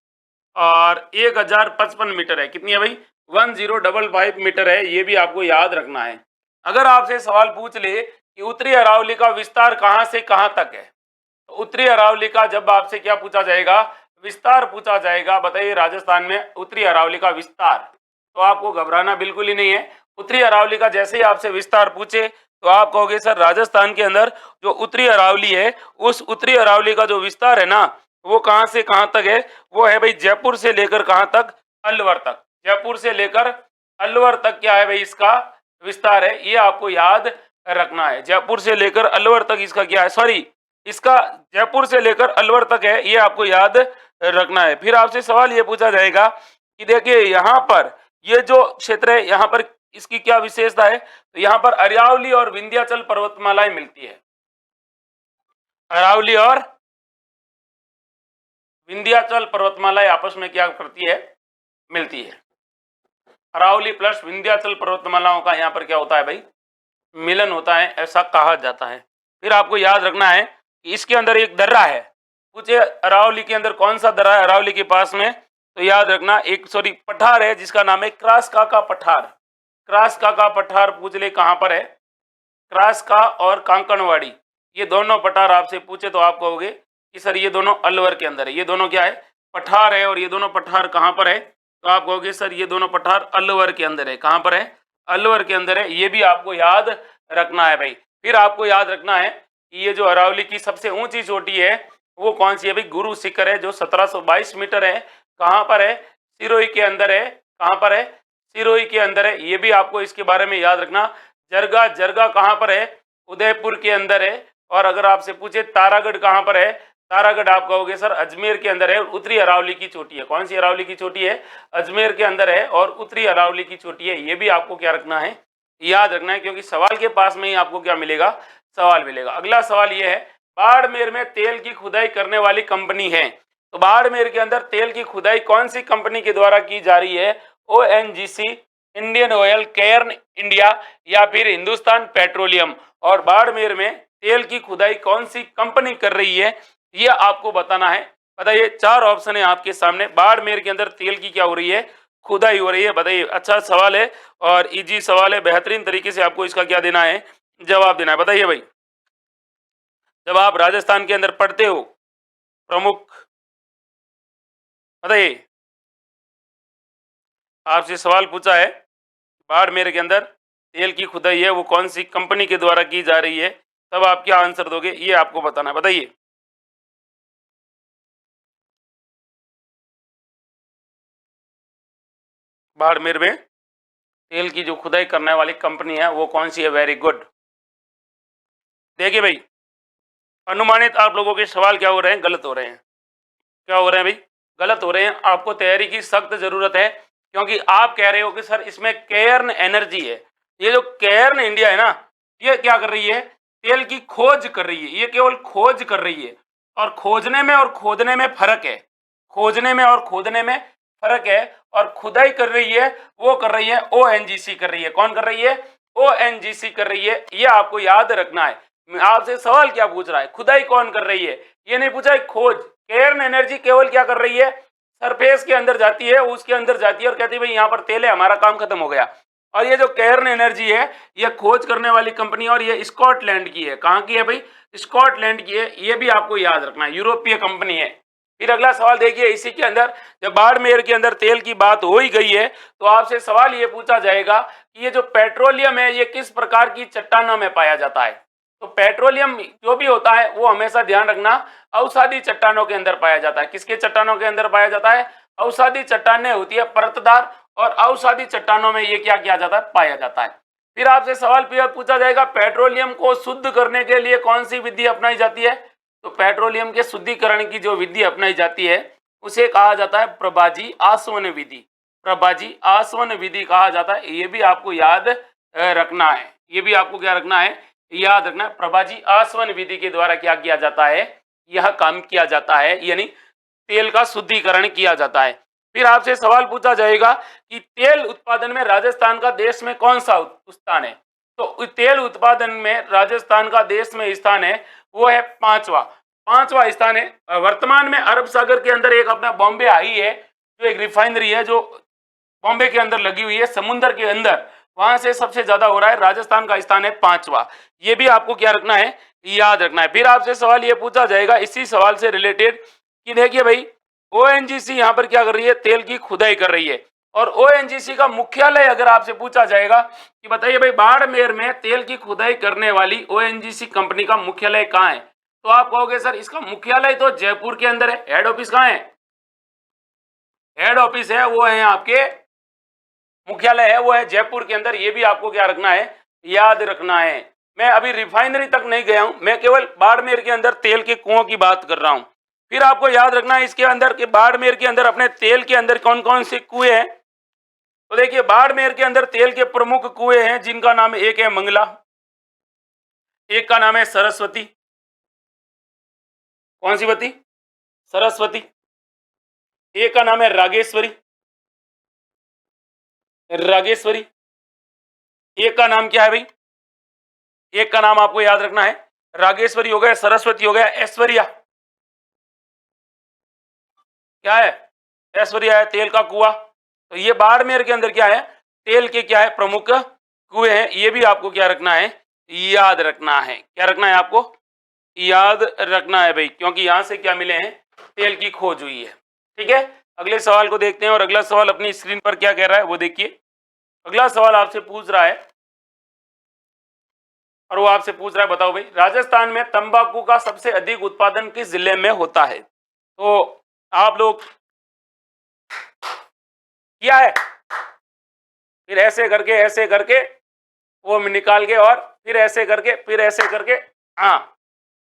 और 1055 मीटर है। कितनी है भाई? 1055 मीटर है। ये भी आपको याद रखना है। अगर आपसे सवाल पूछ ले कि उत्तरी अरावली का विस्तार कहां से कहां तक है, तो उत्तरी अरावली का जब आपसे क्या पूछा जाएगा? विस्तार पूछा जाएगा। बताइए राजस्थान में उत्तरी अरावली का विस्तार। तो आपको घबराना बिल्कुल ही नहीं है। उत्तरी अरावली का जैसे ही आपसे विस्तार पूछे तो आप कहोगे सर राजस्थान के अंदर जो उत्तरी अरावली है, उस उत्तरी अरावली का जो विस्तार है ना, वो कहां से कहां तक है? वो है भाई जयपुर से लेकर कहां तक? अलवर तक। जयपुर से लेकर अलवर तक क्या है भाई? इसका विस्तार है। ये आपको याद रखना है। जयपुर से लेकर अलवर तक इसका क्या है? सॉरी, इसका जयपुर से लेकर अलवर तक है। ये आपको याद रखना है। फिर आपसे सवाल ये पूछा जाएगा कि देखिए यहाँ पर ये जो क्षेत्र है, यहाँ पर इसकी क्या विशेषता है? तो यहाँ पर अरावली और विंध्याचल पर्वतमालाएं मिलती है। अरावली और विंध्याचल पर्वतमालाएं आपस में क्या करती है? मिलती है। अरावली प्लस विंध्याचल पर्वतमालाओं का यहाँ पर क्या होता है भाई? मिलन होता है, ऐसा कहा जाता है। फिर आपको याद रखना है कि इसके अंदर एक दर्रा है। पूछे अरावली के अंदर कौन सा दर्रा है अरावली के पास में? तो याद रखना, एक सॉरी पठार है जिसका नाम है क्रासका का पठार। क्रासका का पठार पूछ ले कहां पर है? क्रासका और कांकणवाड़ी, ये दोनों पठार आपसे पूछे तो आप कहोगे कि सर ये दोनों अलवर के अंदर है। ये दोनों क्या है? पठार है। और ये दोनों पठार कहां पर है? तो आप कहोगे सर ये दोनों पठार अलवर के अंदर है। कहां पर है? अलवर के अंदर है। ये भी आपको याद रखना है भाई। फिर आपको याद रखना है कि ये जो अरावली की सबसे ऊंची चोटी है वो कौन सी है भाई? गुरु शिखर है, जो 1722 मीटर है। कहां पर है? सिरोही के अंदर है। कहां पर है? सिरोही के अंदर है। ये भी आपको इसके बारे में याद रखना। जरगा, जरगा कहां पर है? उदयपुर के अंदर है। और अगर आपसे पूछे तारागढ़ कहां पर है? तारागढ़ आप कहोगे सर अजमेर के अंदर है। उत्तरी अरावली की चोटी है। कौन सी अरावली की चोटी है? अजमेर के अंदर है, और उत्तरी अरावली की चोटी है। ये भी आपको क्या रखना है? याद रखना है, क्योंकि सवाल के पास में ही आपको क्या मिलेगा? सवाल मिलेगा। अगला सवाल ये है, बाड़मेर में तेल की खुदाई करने वाली कंपनी है। तो बाड़मेर के अंदर तेल की खुदाई कौन सी कंपनी के द्वारा की जा रही है? ONGC, Indian oil, Cairn India या फिर हिंदुस्तान पेट्रोलियम। और बाड़मेर में तेल की खुदाई कौन सी कंपनी कर रही है, ये आपको बताना है। बताइए, 4 ऑप्शन है आपके सामने। बाड़मेर के अंदर तेल की क्या हो रही है? खुदाई हो रही है। बताइए। अच्छा सवाल है और इजी सवाल है। बेहतरीन तरीके से आपको इसका क्या देना है? जवाब देना है। बताइए भाई, जब आप राजस्थान के अंदर पढ़ते हो प्रमुख, बताइए, आपसे सवाल पूछा है बाड़मेर के अंदर तेल की खुदाई है वो कौन सी कंपनी के द्वारा की जा रही है, तब आप क्या आंसर दोगे ये आपको बताना है, बताइए। बाड़मेर में तेल की जो खुदाई करने वाली कंपनी है वो कौन सी है, वेरी गुड। देखिए भाई, अनुमानित आप लोगों के सवाल क्या हो रहे हैं, गलत हो रहे हैं। क्या हो रहे हैं भाई, गलत हो रहे हैं। आपको तैयारी की सख्त जरूरत है, क्योंकि आप कह रहे हो कि सर इसमें केयर्न एनर्जी है। ये जो केयर्न इंडिया है ना, ये क्या कर रही है, तेल की खोज कर रही है, ये केवल खोज कर रही है। और खोजने में और खोदने में फर्क है, खोजने में और खोदने में फर्क है। और खुदाई कर रही है, वो कर रही है ओएनजीसी कर रही है। कौन कर रही है, ओएनजीसी कर रही है, ये आपको याद रखना है। आपसे सवाल क्या पूछ रहा है, खुदाई कौन कर रही है, ये नहीं पूछा है खोज। केयर्न एनर्जी केवल क्या कर रही है, सरफेस के अंदर जाती है, उसके अंदर जाती है और कहती है भाई यहाँ पर तेल है, हमारा काम खत्म हो गया। और ये जो केयर्न एनर्जी है, ये खोज करने वाली कंपनी, और ये स्कॉटलैंड की है। कहाँ की है भाई, स्कॉटलैंड की है, ये भी आपको याद रखना है, यूरोपीय कंपनी है। फिर अगला सवाल देखिए, इसी के अंदर जब बाड़मेर के अंदर तेल की बात हो ही गई है, तो आपसे सवाल ये पूछा जाएगा कि ये जो पेट्रोलियम है ये किस प्रकार की चट्टानों में पाया जाता है। तो पेट्रोलियम जो भी होता है वो हमेशा ध्यान रखना अवसादी चट्टानों के अंदर पाया जाता है। किसके चट्टानों के अंदर पाया जाता है, अवसादी चट्टानें होती है परतदार, और अवसादी चट्टानों में ये क्या किया जाता है, पाया जाता है। फिर आपसे सवाल पूछा जाएगा, पेट्रोलियम को शुद्ध करने के लिए कौन सी विधि अपनाई जाती है। तो पेट्रोलियम के शुद्धिकरण की जो विधि अपनाई जाती है उसे कहा जाता है प्रभाजी आसवन विधि। प्रभाजी आसवन विधि कहा जाता है, ये भी आपको याद रखना है। ये भी आपको क्या रखना है, याद रखना। प्रभाजी आसवन विधि के द्वारा क्या किया जाता है, यह काम किया जाता है, यानी तेल का शुद्धिकरण किया जाता है। फिर आपसे सवाल पूछा जाएगा कि तेल उत्पादन में राजस्थान का देश में कौन सा स्थान है। तो तेल उत्पादन में राजस्थान का देश में स्थान है वो है पांचवा, पांचवा स्थान है। वर्तमान में अरब सागर के अंदर एक अपना बॉम्बे हाई है, जो एक रिफाइनरी है जो बॉम्बे के अंदर लगी हुई है, समुद्र के अंदर, वहां से सबसे ज्यादा हो रहा है। राजस्थान का स्थान है पांचवा, ये भी आपको क्या रखना है, याद रखना है। फिर आपसे सवाल ये पूछा जाएगा इसी सवाल से रिलेटेड कि देखिए भाई, ओएनजीसी यहाँ पर क्या कर रही है, तेल की खुदाई कर रही है। और ओएनजीसी का मुख्यालय अगर आपसे पूछा जाएगा कि बताइए भाई, बाड़मेर में तेल की खुदाई करने वाली ओएनजीसी कंपनी का मुख्यालय कहाँ है, तो आप कहोगे सर इसका मुख्यालय तो जयपुर के अंदर है। हेड ऑफिस कहाँ है, हेड ऑफिस है वो है आपके, मुख्यालय है वो है जयपुर के अंदर। ये भी आपको क्या रखना है, याद रखना है। मैं अभी रिफाइनरी तक नहीं गया हूं, मैं केवल बाड़मेर के अंदर तेल के कुओं की बात कर रहा हूं। फिर आपको याद रखना है इसके अंदर के बाड़मेर के अंदर अपने तेल के अंदर कौन कौन से कुएं हैं। तो देखिए, बाड़मेर के अंदर तेल के प्रमुख कुएं हैं जिनका नाम, एक है मंगला, एक का नाम है सरस्वती। कौन सी वती, सरस्वती। एक का नाम है रागेश्वरी, रागेश्वरी। एक का नाम क्या है भाई, एक का नाम आपको याद रखना है, रागेश्वरी हो गया, सरस्वती हो गया, ऐश्वर्या। क्या है, ऐश्वर्या है, तेल का कुआं। तो ये बाड़मेर के अंदर क्या है, तेल के क्या है, प्रमुख कुएं हैं। ये भी आपको क्या रखना है, याद रखना है। क्या रखना है आपको, याद रखना है भाई, क्योंकि यहां से क्या मिले हैं, तेल की खोज हुई है। ठीक है, अगले सवाल को देखते हैं। और अगला सवाल अपनी स्क्रीन पर क्या कह रहा है वो देखिए। अगला सवाल आपसे पूछ रहा है, और वो आपसे पूछ रहा है, बताओ भाई, राजस्थान में तंबाकू का सबसे अधिक उत्पादन किस जिले में होता है। तो आप लोग किया है, फिर ऐसे करके वो निकाल के, और फिर ऐसे करके, फिर ऐसे करके, हाँ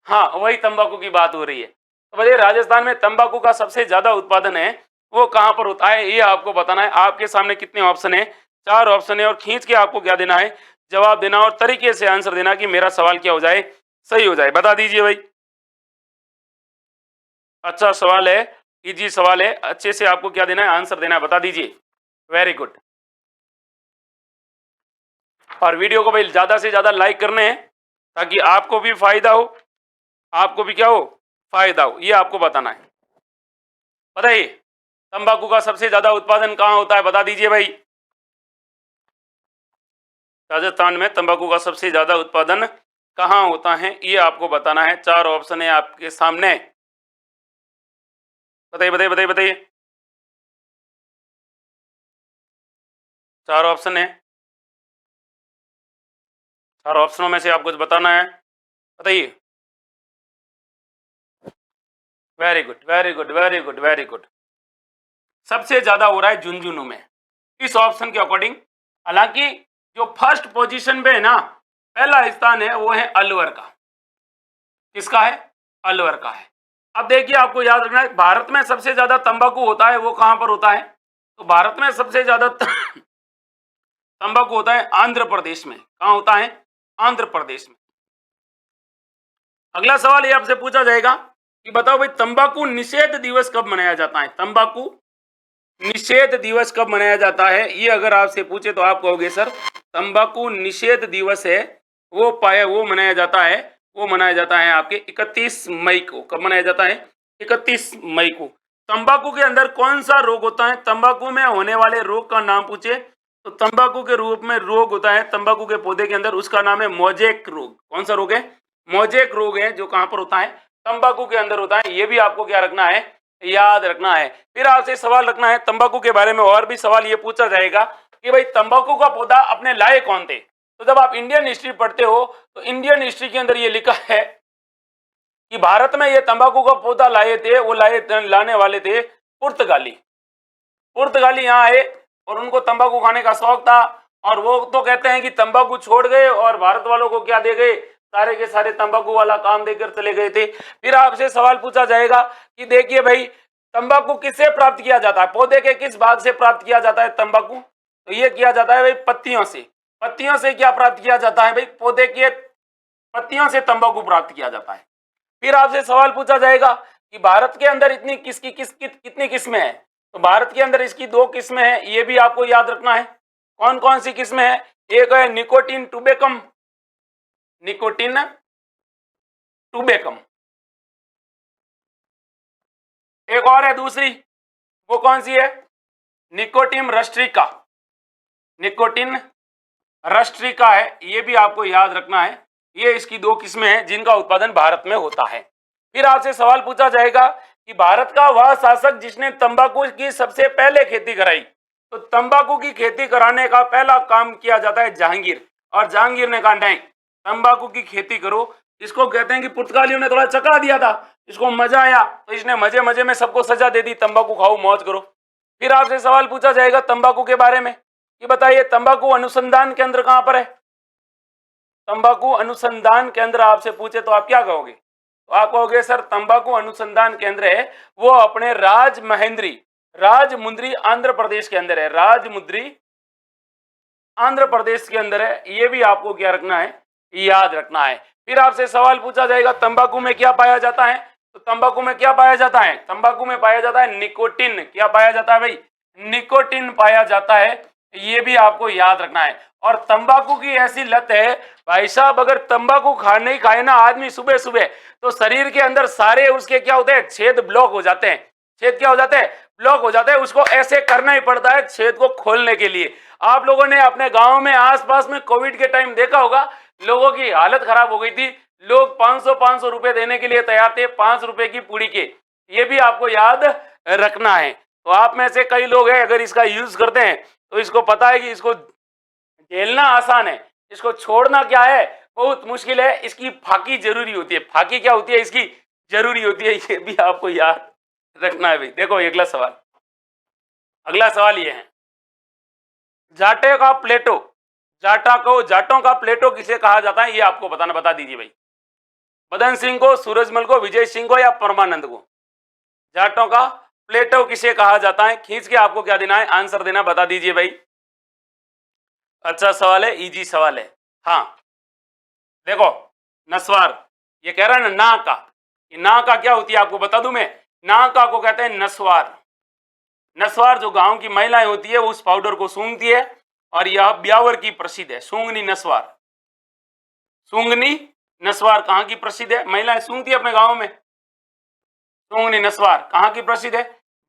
हाँ, वही तंबाकू की बात हो रही है। तो बताइए, राजस्थान में तंबाकू का सबसे ज्यादा उत्पादन है वो कहां पर होता है, ये आपको बताना है। आपके सामने कितने ऑप्शन है, 4 ऑप्शन है, और खींच के आपको क्या देना है, जवाब देना, और तरीके से आंसर देना कि मेरा सवाल क्या हो जाए, सही हो जाए। बता दीजिए भाई। अच्छा सवाल है, इजी सवाल है, अच्छे से आपको क्या देना है, आंसर देना है, बता दीजिए। Very good. और वीडियो को भाई ज्यादा से ज्यादा लाइक करने हैं, ताकि आपको भी फायदा हो, आपको भी क्या हो, फायदा हो, ये आपको बताना है। बताइए, तंबाकू का सबसे ज्यादा उत्पादन कहाँ होता है, बता दीजिए भाई। राजस्थान में तंबाकू का सबसे ज्यादा उत्पादन कहाँ होता है, ये आपको बताना है। 4 ऑप्शन है आपके सामने, बताइए बताइए बताइए बताइए। 4 ऑप्शन है, चार ऑप्शनों में से आप कुछ बताना है, बताइए। Very good, very good, very good, very good. सबसे ज्यादा हो रहा है झुंझुनू में, इस ऑप्शन के अकॉर्डिंग। हालांकि जो फर्स्ट पोजीशन पे है ना, पहला स्थान है वो है अलवर का। किसका है? अलवर का है। अब देखिए, आपको याद रखना है, भारत में सबसे ज्यादा तंबाकू होता है वो कहां पर होता है? तो भारत में सबसे ज्यादा तंबाकू होता है आंध्र प्रदेश में। कहां होता है? आंध्र प्रदेश में। अगला सवाल ये आपसे पूछा जाएगा कि बताओ भाई, तंबाकू निषेध दिवस कब मनाया जाता है? तंबाकू निषेध दिवस कब मनाया जाता है? ये अगर आपसे पूछे तो आप कहोगे सर तंबाकू निषेध दिवस है वो मनाया जाता है आपके 31 मई को। कब मनाया जाता है? 31 मई को। तंबाकू के अंदर कौन सा रोग होता है? तंबाकू में होने वाले रोग का नाम पूछे तो तंबाकू के रूप में रोग होता है तंबाकू के पौधे के अंदर, उसका नाम है मोजेक रोग। कौन सा रोग है? मोजेक रोग है, जो कहां पर होता है? तंबाकू के अंदर होता है। ये भी आपको क्या रखना है? याद रखना है। फिर आपसे सवाल रखना है तंबाकू के बारे में, और भी सवाल ये पूछा जाएगा कि भाई तंबाकू का पौधा अपने लाए कौन थे? तो जब आप इंडियन हिस्ट्री पढ़ते हो तो इंडियन हिस्ट्री के अंदर ये लिखा है कि भारत में ये तंबाकू का पौधा लाए थे, वो लाने वाले थे पुर्तगाली। पुर्तगाली यहाँ आए और उनको तंबाकू खाने का शौक था, और वो तो कहते हैं कि तंबाकू छोड़ गए और भारत वालों को क्या दे गए? सारे के सारे तंबाकू वाला काम देकर चले गए थे। फिर आपसे सवाल पूछा जाएगा कि देखिए भाई, तंबाकू किससे प्राप्त किया जाता है? पौधे के किस भाग से प्राप्त किया जाता है तंबाकू? तो ये किया जाता है भाई पत्तियों से। पत्तियों से क्या प्राप्त किया जाता है भाई? पौधे के पत्तियों से तंबाकू प्राप्त किया जाता है। फिर आपसे सवाल पूछा जाएगा कि भारत के अंदर कितनी किस्में हैं? तो भारत के अंदर इसकी 2 किस्में हैं, ये भी आपको याद रखना है। कौन कौन सी किस्में हैं? एक है निकोटिन टुबेकम, निकोटिन टुबेकम। एक और है दूसरी, वो कौन सी है? निकोटिन रस्ट्रिका। निकोटिन रस्ट्रिका है, ये भी आपको याद रखना है। ये इसकी 2 किस्में हैं जिनका उत्पादन भारत में होता है। फिर आपसे सवाल पूछा जाएगा कि भारत का वह शासक जिसने तंबाकू की सबसे पहले खेती कराई। तो तंबाकू की खेती कराने का पहला काम किया जाता है जहांगीर, और जहांगीर ने कहा नहीं, तंबाकू की खेती करो। इसको कहते हैं कि पुर्तगालियों ने थोड़ा चकरा दिया था, इसको मजा आया तो इसने मजे मजे में सबको सजा दे दी, तंबाकू खाओ मौज करो। फिर आपसे सवाल पूछा जाएगा तंबाकू के बारे में कि बताइए तंबाकू अनुसंधान केंद्र कहां पर है? तंबाकू अनुसंधान केंद्र आपसे पूछे तो आप क्या कहोगे? तो आप कहोगे सर तंबाकू अनुसंधान केंद्र है वो अपने राजमुंद्री आंध्र प्रदेश के अंदर है। राजमुंद्री आंध्र प्रदेश के अंदर है। ये भी आपको क्या रखना है? याद रखना है। फिर आपसे सवाल पूछा जाएगा तंबाकू में क्या पाया जाता है? तो तंबाकू में क्या पाया जाता है? तंबाकू में पाया जाता है निकोटिन। क्या पाया जाता है भाई? निकोटिन पाया जाता है। ये भी आपको याद रखना है। और तंबाकू की ऐसी लत है भाई साहब, अगर तंबाकू नहीं खाए ना आदमी सुबह सुबह, तो शरीर के अंदर सारे उसके क्या होते हैं? छेद ब्लॉक हो जाते हैं। छेद क्या हो जाते हैं? ब्लॉक हो जाते हैं। उसको ऐसे करना ही पड़ता है छेद को खोलने के लिए। आप लोगों ने अपने गांव में आसपास में कोविड के टाइम देखा होगा, लोगों की हालत खराब हो गई थी। लोग 500 रुपए देने के लिए तैयार थे 5 रुपए की पूड़ी के। ये भी आपको याद रखना है। तो आप में से कई लोग हैं अगर इसका यूज करते हैं तो इसको पता है कि इसको झेलना आसान है, इसको छोड़ना क्या है? बहुत मुश्किल है। इसकी फाकी जरूरी होती है। फाकी क्या होती है? इसकी जरूरी होती है। ये भी आपको याद रखना है भाई। देखो अगला सवाल ये है, जाटे का प्लेटो, जाटों का प्लेटो किसे कहा जाता है? ये आपको बता दीजिए भाई। मदन सिंह को, सूरजमल को, विजय सिंह को या परमानंद को? जाटों का प्लेटो किसे कहा जाता है? खींच के आपको क्या देना है? आंसर देना, बता दीजिए भाई। अच्छा सवाल है, इजी सवाल है। हाँ देखो, नस्वार, ये कह रहा है ना का, ये ना का क्या होती है आपको बता दूं मैं। ना का को कहते हैं नस्वार। नस्वार जो गांव की महिलाएं होती है उस पाउडर को सूंघती है, और यह ब्यावर की प्रसिद्ध है। सूंघनी नस्वार, सूंघनी नस्वार कहाँ की प्रसिद्ध है? महिलाएं सूंघती है अपने गांव में। सूंघनी नस्वार कहाँ की प्रसिद्ध है?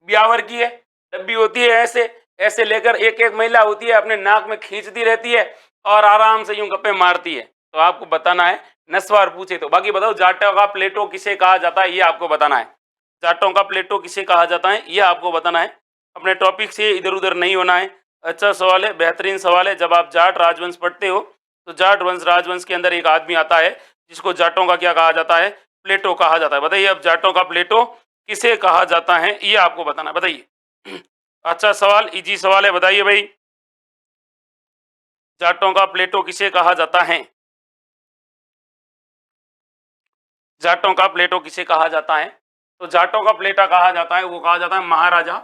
ब्यावर की है। डब्बी होती है ऐसे ऐसे लेकर, एक एक महिला होती है अपने नाक में खींचती रहती है और आराम से यूं गप्पे मारती है। तो आपको बताना है, नस्वार पूछे तो। बाकी बताओ जाटों का प्लेटो किसे कहा जाता है? ये आपको बताना है। जाटों का प्लेटो किसे कहा जाता है ये आपको बताना है। अपने टॉपिक से इधर उधर नहीं होना है। अच्छा सवाल है, बेहतरीन सवाल है। जब आप जाट राजवंश पढ़ते हो तो जाट वंश राजवंश के अंदर एक आदमी आता है जिसको जाटों का क्या कहा जाता है, प्लेटो कहा जाता है। बताइए अब जाटों का प्लेटो किसे कहा जाता है, ये आपको बताना है, बताइए। अच्छा सवाल, इजी सवाल है, बताइए भाई जाटों का प्लेटो किसे कहा जाता है? जाटों का प्लेटो किसे कहा जाता है? तो जाटों का प्लेटा कहा जाता है, वो कहा जाता है महाराजा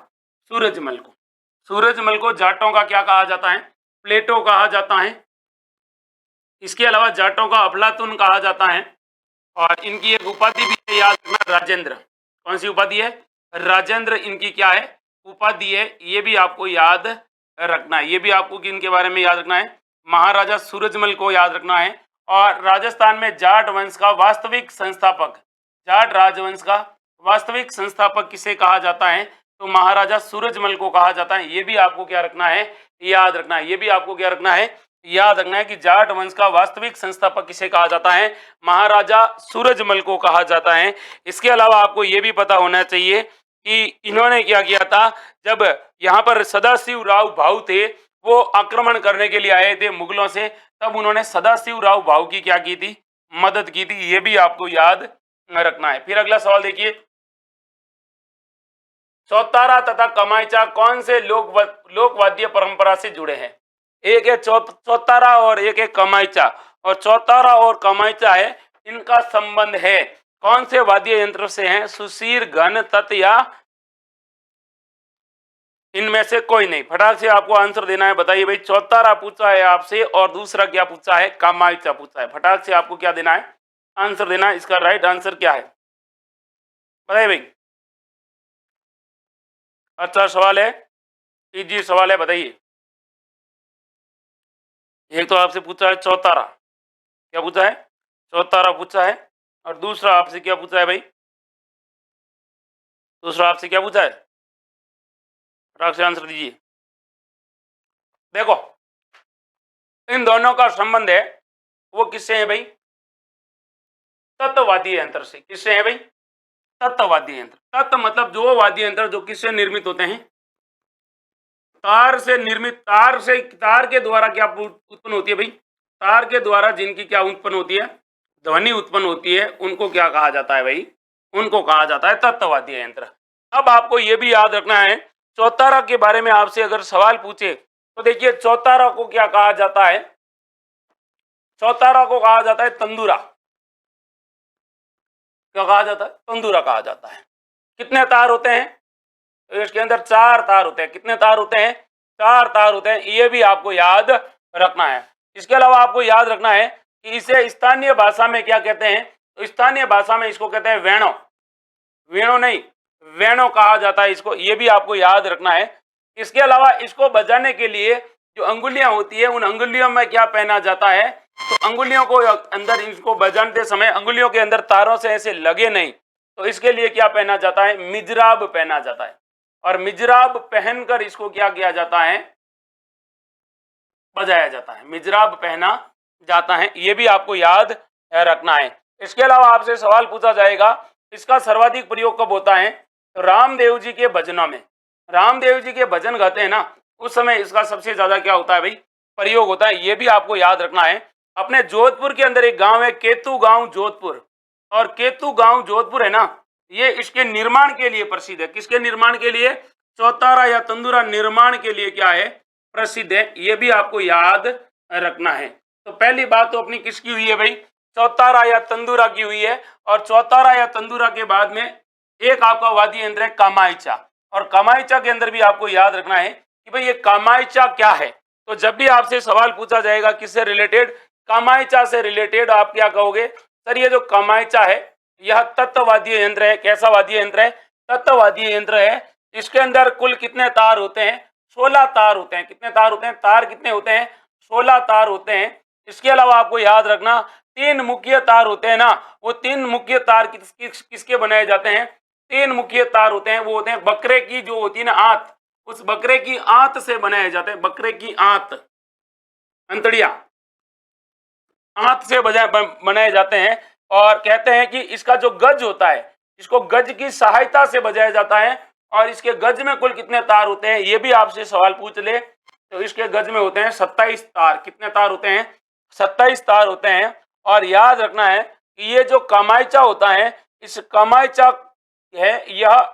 सूरजमल को। सूरजमल को जाटों का क्या कहा जाता है, प्लेटो कहा जाता है। इसके अलावा जाटों का अफलातून कहा जाता है और इनकी एक उपाधि भी है, याद रखना, राजेंद्र। कौन सी उपाधि है? राजेंद्र इनकी क्या है, उपाधि है। ये भी आपको याद रखना है, ये भी आपको इनके बारे में याद रखना है, महाराजा सूरजमल को याद रखना है। और राजस्थान में जाट वंश का वास्तविक संस्थापक, जाट राजवंश का वास्तविक संस्थापक किसे कहा जाता है? तो महाराजा सूरजमल को कहा जाता है। ये भी आपको क्या रखना है, याद रखना है, ये भी आपको क्या रखना है, याद रखना है कि जाट वंश का वास्तविक संस्थापक किसे कहा जाता है, महाराजा सूरजमल को कहा जाता है। इसके अलावा आपको यह भी पता होना चाहिए कि इन्होंने क्या किया था, जब यहाँ पर सदाशिव राव भाऊ थे, वो आक्रमण करने के लिए आए थे मुगलों से, तब उन्होंने सदाशिव राव भाऊ की क्या की थी, मदद की थी। ये भी आपको याद रखना है। फिर अगला सवाल देखिए, चौतारा तथा कमाईचा कौन से लोकवाद्य परंपरा से जुड़े हैं? एक है चौतारा और एक है कमाईचा, और चौतारा और कमाईचा है, इनका संबंध है कौन से वाद्य यंत्र से है? सुशीर, घन, तत् या इनमें से कोई नहीं। फटाक से आपको आंसर देना है। बताइए भाई, चौतारा पूछा है आपसे और दूसरा क्या पूछा है, कमाईचा पूछा है। फटाक से आपको क्या देना है, आंसर देना है। इसका राइट आंसर क्या है, बताइए भाई। अच्छा सवाल है, इजी सवाल है, बताइए। एक तो आपसे पूछा है चौतारा, क्या पूछा है, चौतारा पूछा है, और दूसरा आपसे क्या पूछा है भाई, दूसरा आपसे क्या पूछा है, फटाक से आंसर दीजिए। देखो इन दोनों का संबंध है, वो किससे है भाई, तत्ववादी यंत्र से। किससे है भाई, तत्ववादी यंत्र। तत्व मतलब जो वाद्य यंत्र जो किससे निर्मित होते हैं, तार से निर्मित, तार से, तार के द्वारा क्या उत्पन्न होती है भाई, तार के द्वारा जिनकी क्या उत्पन्न होती है, ध्वनि उत्पन्न होती है, उनको क्या कहा जाता है भाई, उनको कहा जाता है तत्ववाद्य यंत्र। अब आपको यह भी याद रखना है, चौतारा के बारे में आपसे अगर सवाल पूछे तो देखिए चौतारा को क्या कहा जाता है, चौतारा को कहा जाता है तंदूरा। क्या कहा जाता है, तंदूरा कहा जाता है। कितने तार होते हैं, तो इसके अंदर 4 तार होते हैं। कितने तार होते हैं, 4 तार होते हैं। ये भी आपको याद रखना है। इसके अलावा आपको याद रखना है कि इसे स्थानीय भाषा में क्या कहते हैं, तो स्थानीय भाषा में इसको कहते हैं वेणो। वेणो नहीं, वेणो कहा जाता है इसको, ये भी आपको याद रखना है। इसके अलावा इसको बजाने के लिए जो अंगुलियां होती है, उन अंगुलियों में क्या पहना जाता है, तो अंगुलियों को अंदर, इसको बजाते समय अंगुलियों के अंदर तारों से ऐसे लगे नहीं, तो इसके लिए क्या पहना जाता है, मिजराब पहना जाता है। और मिजराब पहनकर इसको क्या किया जाता है, बजाया जाता है, मिजराब पहना जाता है। ये भी आपको याद रखना है। इसके अलावा आपसे सवाल पूछा जाएगा, इसका सर्वाधिक प्रयोग कब होता है, तो रामदेव जी के भजनों में। रामदेव जी के भजन गाते हैं ना, उस समय इसका सबसे ज्यादा क्या होता है भाई, प्रयोग होता है। ये भी आपको याद रखना है। अपने जोधपुर के अंदर एक गांव है केतु गांव जोधपुर, और केतु गांव जोधपुर है ना, ये इसके निर्माण के लिए प्रसिद्ध है। किसके निर्माण के लिए, चौतारा या तंदूरा निर्माण के लिए क्या है, प्रसिद्ध है। ये भी आपको याद रखना है। तो पहली बात तो अपनी किसकी हुई है भाई, चौतारा या तंदूरा की हुई है। और चौतारा या तंदूरा के बाद में एक आपका वाद्य यंत्र है कामाईचा, और कामाईचा के अंदर भी आपको याद रखना है कि भाई ये कामाईचा क्या है। तो जब भी आपसे सवाल पूछा जाएगा किससे रिलेटेड, कामाईचा से रिलेटेड, आप क्या कहोगे, सर ये जो कामाईचा है यह तत्ववाद्य यंत्र है। कैसा वाद्य यंत्र है, तत्ववाद्य यंत्र है। इसके अंदर कुल कितने तार होते हैं, 16 तार होते हैं। कितने तार होते हैं, तार कितने होते हैं, 16 तार होते हैं। इसके अलावा आपको याद रखना 3 मुख्य तार होते हैं ना, वो 3 मुख्य तार किसके बनाए जाते हैं, 3 मुख्य तार होते हैं, वो होते हैं बकरे की जो होती है ना आंत, उस बकरे की आंत से बनाए जाते हैं। बकरे की आंत, अंतड़िया, आंत से बनाए जाते हैं। और कहते हैं कि इसका जो गज होता है, इसको गज की सहायता से बजाया जाता है। और इसके गज में कुल कितने तार होते हैं, ये भी आपसे सवाल पूछ ले तो इसके गज में होते हैं 27 तार। कितने तार होते हैं, 27 तार होते हैं। और याद रखना है कि ये जो कमाइचा होता है, इस कमाइचा है यह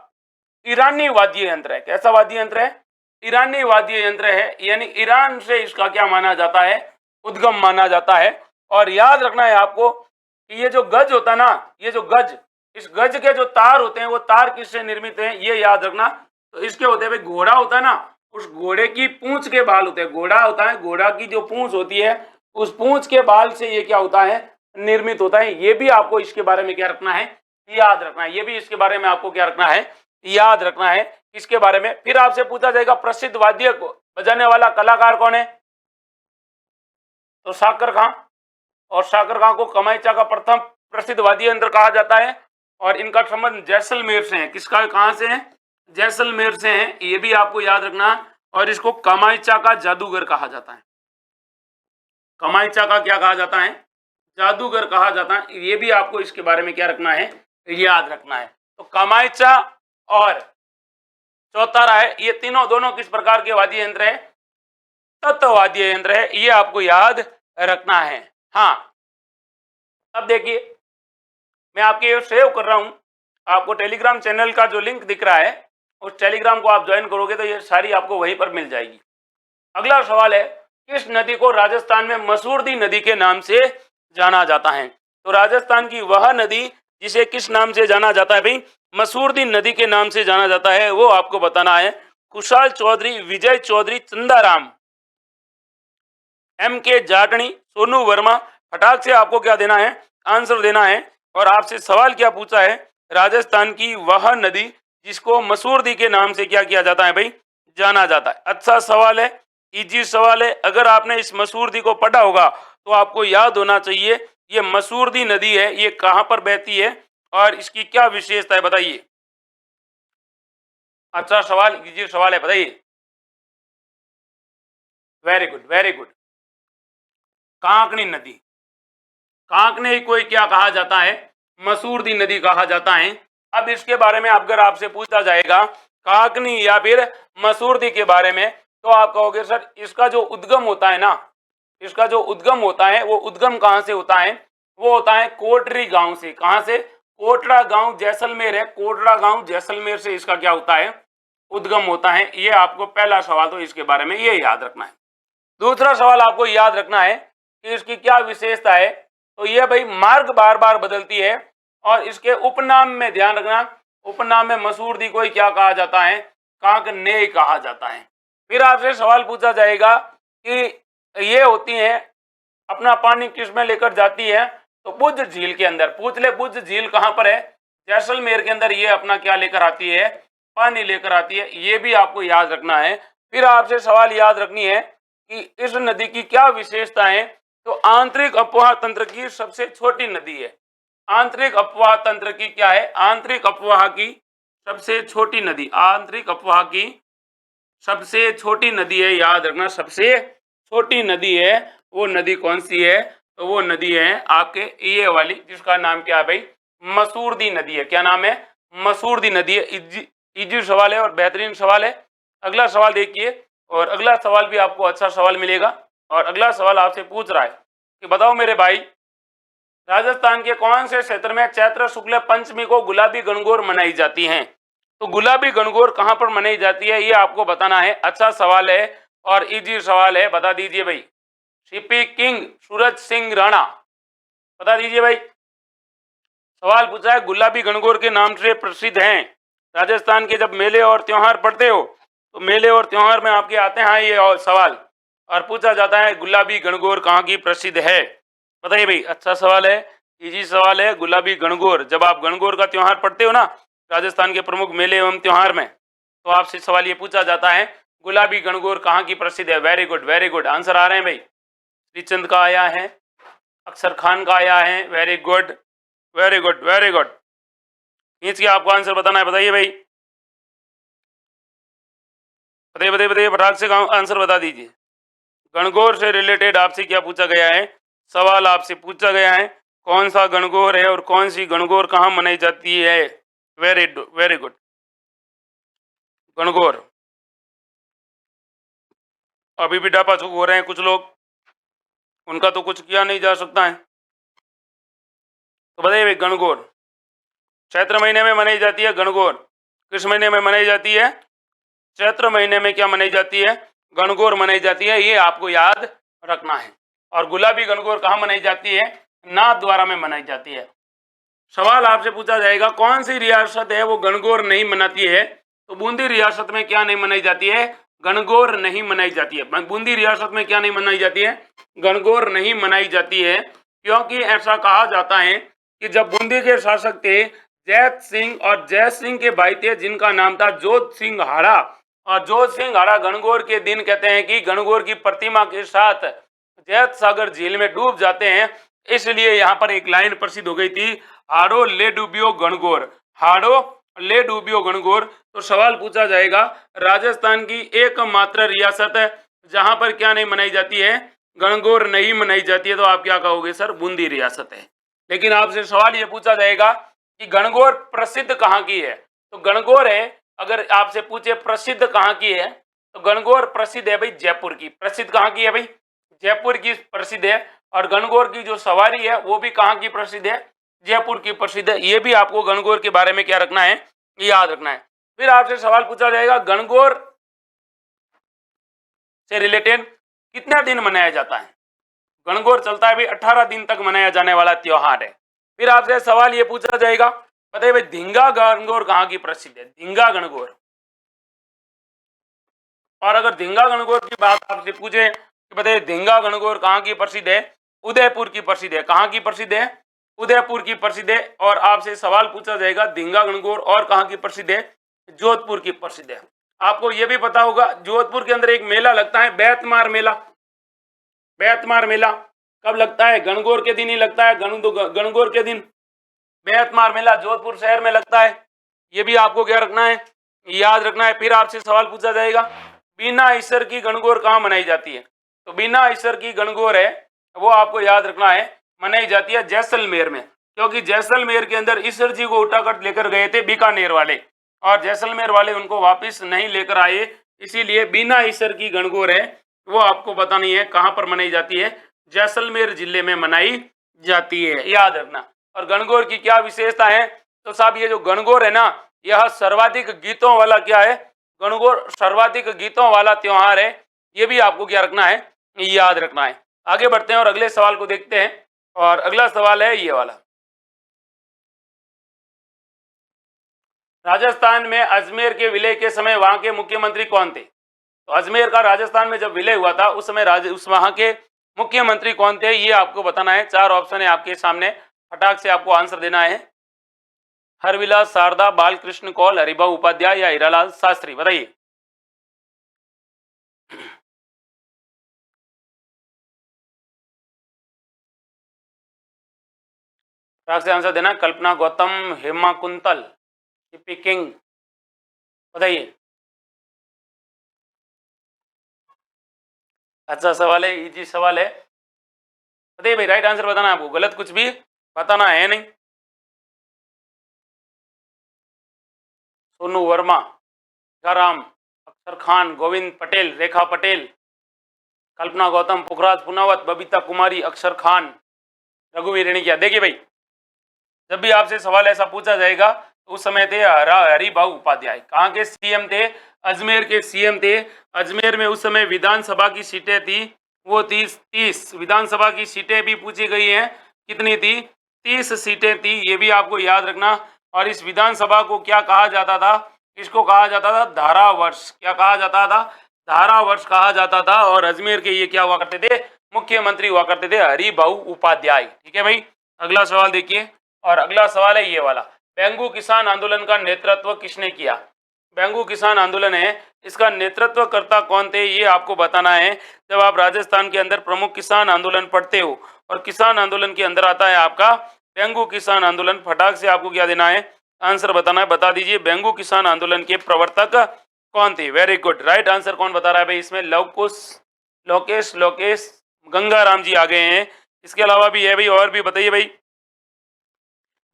ईरानी वाद्य यंत्र है। कैसा वाद्य यंत्र है? ईरानी वाद्य यंत्र है, यानी ईरान से इसका क्या माना जाता है? उद्गम माना जाता है। और याद रखना है आपको कि ये जो गज होता है ना, ये जो गज, इस गज के जो तार होते हैं वो तार किससे निर्मित हैं, ये याद रखना। तो इसके होते हैं, घोड़ा होता है ना, उस घोड़े की पूंछ के बाल होते हैं। घोड़ा होता है, घोड़ा की जो पूंछ होती है, उस पूंछ के बाल से ये क्या होता है? निर्मित होता है। ये भी आपको इसके बारे में क्या रखना है? याद रखना है। ये भी इसके बारे में आपको क्या रखना है? याद रखना है इसके बारे में। फिर आपसे पूछा जाएगा प्रसिद्ध वाद्य को बजाने वाला कलाकार कौन है? तो शाकर खां। और शाकर खां को कमाइचा का प्रथम प्रसिद्ध वाद्य यंत्र कहा जाता है। और इनका संबंध जैसलमेर से है। किसका, कहां से है? जैसलमेर से है। ये भी आपको याद रखना। और इसको कमाइचा का जादूगर कहा जाता है। कमाइचा का क्या कहा जाता है? जादूगर कहा जाता है। ये भी आपको इसके बारे में क्या रखना है? याद रखना है। तो कमाइचा और चौतारा है, ये तीनों दोनों किस प्रकार के वाद्य यंत्र है? तत्व वाद्य यंत्र है। ये आपको याद रखना है। हाँ, अब देखिए, मैं आपके ये सेव कर रहा हूं। आपको टेलीग्राम चैनल का जो लिंक दिख रहा है, उस टेलीग्राम को आप ज्वाइन करोगे तो ये सारी आपको वहीं पर मिल जाएगी। अगला सवाल है, किस नदी को राजस्थान में मसूरदी नदी के नाम से जाना जाता है? तो राजस्थान की वह नदी जिसे किस नाम से जाना जाता है भाई? मसूरदी नदी के नाम से जाना जाता है, वो आपको बताना है। कुशाल चौधरी, विजय चौधरी, चंदाराम, एम के जाटनी, सोनू वर्मा। फटाक से आपको क्या देना है? आंसर देना है। और आपसे सवाल क्या पूछा है? राजस्थान की वह नदी जिसको मसूरदी के नाम से क्या किया जाता है भाई? जाना जाता है। अच्छा सवाल है, इजी सवाल है। अगर आपने इस मसूरदी को पढ़ा होगा तो आपको याद होना चाहिए ये मसूरदी नदी है, ये कहां पर बहती है और इसकी क्या विशेषता है, बताइए। अच्छा सवाल, इजी सवाल है, बताइए। Very good, very good. Kankni नदी। कांकने को क्या कहा जाता है? मसूरदी नदी कहा जाता है। अब इसके बारे में अगर आपसे पूछा जाएगा कांकनी या फिर मसूरदी के बारे में, तो आप कहोगे सर इसका जो उद्गम होता है ना, इसका जो उद्गम होता है वो उद्गम कहां से होता है? वो होता है कोटरी गांव से। कहां से? कोटरा गांव जैसलमेर है, कोटरा गांव जैसलमेर से इसका क्या होता है? उद्गम होता है। ये आपको पहला सवाल तो इसके बारे में ये याद रखना है। दूसरा सवाल आपको याद रखना है कि इसकी क्या विशेषता है। तो ये भाई मार्ग बार बार बदलती है। और इसके उपनाम में ध्यान रखना, उपनाम में मसूरदी को क्या कहा जाता है? कांकने कहा जाता है। फिर आपसे सवाल पूछा जाएगा कि ये होती है, अपना पानी किस में लेकर जाती है? तो बुद्ध झील के अंदर। पूछ ले, बुद्ध झील कहां पर है? जैसलमेर के अंदर ये अपना क्या लेकर आती है? पानी लेकर आती है। ये भी आपको याद रखना है। फिर आपसे सवाल याद रखनी है कि इस नदी की क्या विशेषता है? तो आंतरिक अपवाह तंत्र की सबसे छोटी नदी है। आंतरिक अपवाह तंत्र की क्या है? आंतरिक अपवाह की सबसे छोटी नदी। आंतरिक अपवाह की सबसे छोटी नदी है, याद रखना, सबसे छोटी नदी है। वो नदी कौन सी है? तो वो नदी है आपके ये वाली, जिसका नाम क्या है भाई? मसूरदी नदी है। क्या नाम है? मसूरदी नदी है। इजी सवाल है और बेहतरीन सवाल है। अगला सवाल देखिए, और अगला सवाल भी आपको अच्छा सवाल मिलेगा। और अगला सवाल आपसे पूछ रहा है कि बताओ मेरे भाई, राजस्थान के कौन से क्षेत्र में चैत्र शुक्ल पंचमी को गुलाबी गणगौर मनाई जाती है? तो गुलाबी गणगौर कहां पर मनाई जाती है, ये आपको बताना है। अच्छा सवाल है और इजी सवाल है, बता दीजिए भाई। सीपी किंग सूरज सिंह राणा, बता दीजिए भाई। सवाल पूछा है, गुलाबी गणगौर के नाम से प्रसिद्ध हैं। राजस्थान के जब मेले और त्योहार पड़ते हो तो मेले और त्योहार में आपके आते हैं ये और सवाल, और पूछा जाता है गुलाबी गणगौर कहाँ की प्रसिद्ध है, बताइए भाई। अच्छा सवाल है, इजी सवाल है। गुलाबी गणगौर, जब आप गणगौर का त्योहार पढ़ते हो ना राजस्थान के प्रमुख मेले एवं त्योहार में, तो आपसे सवाल ये पूछा जाता है गुलाबी गणगौर कहाँ की प्रसिद्ध है। Very good, very good, answer आ रहे हैं भाई। श्रीचंद का आया है, अक्षर खान का आया है, very good, very good, very good. खींच के आपको आंसर बताना है, बताइए भाई, बताइए बताइए बताइए, फटाक से आंसर बता दीजिए। गणगौर से रिलेटेड आपसे क्या पूछा गया है? सवाल आपसे पूछा गया है कौन सा गणगौर है और कौन सी गणगौर कहाँ मनाई जाती है। Very very good, Gangaur. अभी भी डापा चूक हो रहे हैं कुछ लोग। उनका तो कुछ किया नहीं जा सकता है। तो बताइए भाई, गणगौर चैत्र महीने में मनाई जाती है। गणगौर किस महीने में मनाई जाती है? चैत्र महीने में क्या मनाई जाती है? गणगौर मनाई जाती है, ये आपको याद रखना है। और गुलाबी गणगौर कहाँ मनाई जाती है? नाथ द्वारा में मनाई जाती है। सवाल आपसे पूछा जाएगा कौन सी रियासत है वो गणगौर नहीं मनाती है? तो बूंदी रियासत में क्या नहीं मनाई जाती है? गणगौर नहीं मनाई जाती है। बूंदी रियासत में क्या नहीं मनाई जाती है? गणगौर नहीं मनाई जाती है, क्योंकि ऐसा कहा जाता है कि जब बूंदी के शासक थे जैत सिंह, और जैत सिंह के भाई थे जिनका नाम था जोत सिंह हाड़ा, और जोत सिंह हाड़ा गणगौर के दिन कहते हैं कि गणगौर की प्रतिमा के साथ जैत सागर झील में डूब जाते हैं, इसलिए यहाँ पर एक लाइन प्रसिद्ध हो गई थी, हाड़ो ले डूबियो गणगौर, हाड़ो ले डूबियो गणगौर। तो सवाल पूछा जाएगा राजस्थान की एकमात्र रियासत है जहां पर क्या नहीं मनाई जाती है? गणगौर नहीं मनाई जाती है। तो आप क्या कहोगे सर? बूंदी रियासत है। लेकिन आपसे सवाल ये पूछा जाएगा कि गणगौर प्रसिद्ध कहाँ की है? तो गणगौर है, अगर आपसे पूछे प्रसिद्ध कहाँ की है, तो गणगौर प्रसिद्ध है भाई जयपुर की। प्रसिद्ध कहाँ की है भाई? जयपुर की प्रसिद्ध है। और गणगौर की जो सवारी है वो भी कहाँ की प्रसिद्ध है? जयपुर की प्रसिद्ध है। ये भी आपको गणगौर के बारे में क्या रखना है? याद रखना है। फिर आपसे सवाल पूछा जाएगा गणगौर से रिलेटेड कितना दिन मनाया जाता है? गणगौर चलता है भाई 18 दिन तक मनाया जाने वाला त्योहार है। फिर आपसे सवाल ये पूछा जाएगा, बताइए भाई धींगा गणगौर कहाँ की प्रसिद्ध है? धींगा गणगौर। और अगर धींगा गणगौर की बात आपसे पूछे कि बताइए धींगा गणगौर कहाँ की प्रसिद्ध है? उदयपुर की प्रसिद्ध है। कहाँ की प्रसिद्ध है? उदयपुर की प्रसिद्ध है। और आपसे सवाल पूछा जाएगा धींगा गणगौर और कहाँ की प्रसिद्ध है? जोधपुर की प्रसिद्ध है। आपको यह भी पता होगा जोधपुर के अंदर एक मेला लगता है बैतमार मेला। बैतमार मेला कब लगता है? गणगौर के दिन ही लगता है। गणगौर के दिन बैतमार मेला जोधपुर शहर में लगता है। ये भी आपको क्या रखना है? याद रखना है। फिर आपसे सवाल पूछा जाएगा बीना ईसर की गणगौर कहाँ मनाई जाती है? तो बीना ईसर की गणगौर है वो आपको याद रखना है, मनाई जाती है जैसलमेर में, क्योंकि जैसलमेर के अंदर ईसर जी को उठाकर लेकर गए थे बीकानेर वाले, और जैसलमेर वाले उनको वापस नहीं लेकर आए, इसीलिए बीना ईसर की गणगौर है वो आपको बतानी है कहाँ पर मनाई जाती है? जैसलमेर जिले में मनाई जाती है, याद रखना। और गणगौर की क्या विशेषता है? तो साहब ये जो गणगौर है ना, यह सर्वाधिक गीतों वाला क्या है? गणगौर सर्वाधिक गीतों वाला त्योहार है। ये भी आपको क्या रखना है? याद रखना है। आगे बढ़ते हैं और अगले सवाल को देखते हैं। और अगला सवाल है ये वाला, राजस्थान में अजमेर के विलय के समय वहां के मुख्यमंत्री कौन थे? तो अजमेर का राजस्थान में जब विलय हुआ था उस समय उस वहां के मुख्यमंत्री कौन थे, ये आपको बताना है। 4 ऑप्शन है आपके सामने, फटाक से आपको आंसर देना है। हरविलास शारदा, बालकृष्ण कौल, हरिभाऊ उपाध्याय या हीरालाल शास्त्री? बताइए। फटाक से आंसर देना। Kalpana Gautam, Hema Kuntal, CP king? बताइए। अच्छा सवाल है, इजी सवाल है। बताइए भाई, राइट आंसर बताना है आपको, गलत कुछ भी बताना है नहीं। सोनू वर्मा, टीकाराम, अक्षर खान, गोविंद पटेल, रेखा पटेल, कल्पना गौतम, पुखराज पुनावत, बबीता कुमारी, अक्षर खान, रघुवीर रेणिकिया? देखिए भाई, जब भी आपसे सवाल ऐसा पूछा जाएगा तो उस समय थे हरिभाऊ उपाध्याय। कहाँ के सीएम थे? अजमेर के सीएम थे। अजमेर में उस समय विधानसभा की सीटें थी वो 30 विधानसभा की सीटें भी पूछी गई हैं। कितनी थी? 30 सीटें थी, ये भी आपको याद रखना। और इस विधानसभा को क्या कहा जाता था? इसको कहा जाता था धारावर्ष। क्या कहा जाता था? धारावर्ष कहा जाता था। और अजमेर के ये क्या हुआ करते थे? मुख्यमंत्री हुआ करते थे, हरिभाऊ उपाध्याय। ठीक है भाई, अगला सवाल देखिए। और अगला सवाल है ये वाला, बेंगू किसान आंदोलन का नेतृत्व किसने किया? बेंगू किसान आंदोलन है, इसका नेतृत्वकर्ता कौन थे, ये आपको बताना है। जब आप राजस्थान के अंदर प्रमुख किसान आंदोलन पढ़ते हो और किसान आंदोलन के अंदर आता है आपका बेंगू किसान आंदोलन, फटाक से आपको क्या देना है? आंसर बताना है। बता दीजिए बेंगू किसान आंदोलन के प्रवर्तक कौन थे? वेरी गुड, राइट आंसर कौन बता रहा है भाई इसमें? लोकेश गंगाराम जी आ गए हैं। इसके अलावा भी है भाई, और भी बताइए भाई।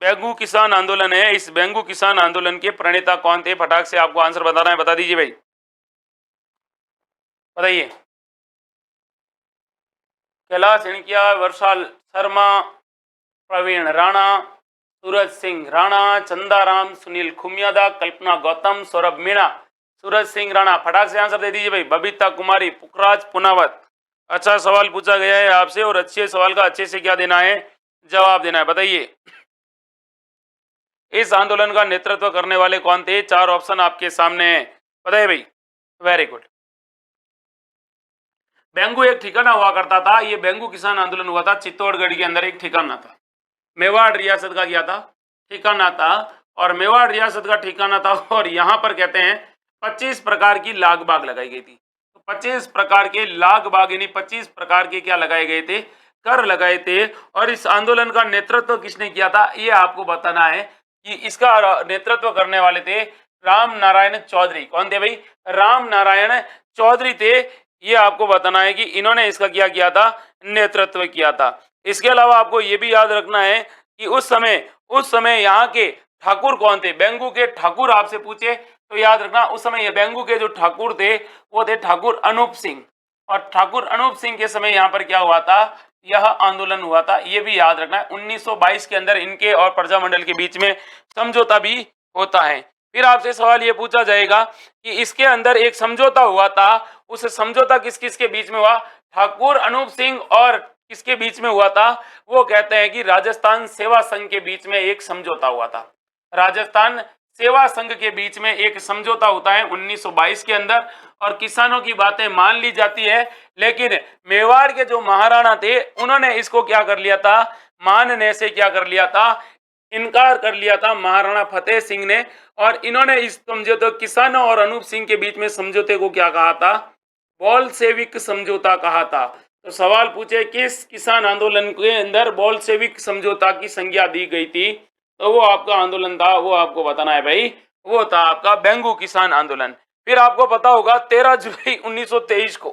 बेंगू किसान आंदोलन है, इस बेंगू किसान आंदोलन के प्रणेता कौन थे? फटाक से आपको आंसर बताना है, बता दीजिए भाई, बताइए। कैलाश हिणकिया, वर्षा शर्मा, प्रवीण राणा, सूरज सिंह राणा, चंदाराम, सुनील खुमियादा, कल्पना गौतम, सौरभ मीणा, सूरज सिंह राणा। फटाक से आंसर दे दीजिए भाई। बबीता कुमारी, पुखराज पुनावत। अच्छा सवाल पूछा गया है आपसे और अच्छे सवाल का अच्छे से क्या देना है, जवाब देना है। बताइए इस आंदोलन का नेतृत्व करने वाले कौन थे? चार ऑप्शन आपके सामने है, बताइए भाई। Very good. बेंगू एक ठिकाना हुआ करता था, ये बेंगू किसान आंदोलन हुआ था चित्तौड़गढ़ के अंदर, एक ठिकाना था। मेवाड़ रियासत का क्या था? ठिकाना था। और मेवाड़ रियासत का ठिकाना था। और यहां पर कहते हैं 25 प्रकार की लाग बाग लगाई गई थी। तो 25 प्रकार के लाग बाग यानी 25 प्रकार के क्या लगाए गए थे? कर लगाए थे। और इस आंदोलन का नेतृत्व किसने किया था, ये आपको बताना है कि इसका नेतृत्व करने वाले थे राम नारायण चौधरी। कौन थे भाई? राम नारायण चौधरी थे। ये आपको बताना है कि इन्होंने इसका क्या किया था? नेतृत्व किया था। इसके अलावा आपको ये भी याद रखना है कि उस समय यहाँ के ठाकुर कौन थे? बेंगू के ठाकुर आपसे पूछे तो याद रखना उस समय ये बेंगू के जो ठाकुर थे वो थे ठाकुर अनूप सिंह। और ठाकुर अनूप सिंह के समय यहाँ पर क्या हुआ था? यह आंदोलन हुआ था। ये भी याद रखना है। 1922 के अंदर इनके और प्रजामंडल के बीच में समझौता भी होता है। फिर आपसे सवाल ये पूछा जाएगा कि इसके अंदर एक समझौता हुआ था, उस समझौता किस किस के बीच में हुआ? ठाकुर अनूप सिंह और किसके बीच में हुआ था? वो कहते हैं कि राजस्थान सेवा संघ के बीच में एक समझौता हुआ था। राजस्थान सेवा संघ के बीच में एक समझौता होता है 1922 के अंदर। और किसानों की बातें मान ली जाती है, लेकिन मेवाड़ के जो महाराणा थे उन्होंने इसको क्या कर लिया था? मानने से क्या कर लिया था? इनकार कर लिया था महाराणा फतेह सिंह ने। और इन्होंने इस समझौते, किसानों और अनूप सिंह के बीच में समझौते को क्या कहा था? बोल्शेविक समझौता कहा था। तो सवाल पूछे किस किसान आंदोलन के अंदर बोल्शेविक समझौता की संज्ञा दी गई थी? तो वो आपका आंदोलन था, वो आपको बताना है भाई। वो था आपका बेंगू किसान आंदोलन। फिर आपको पता होगा 13 जुलाई 1923 को,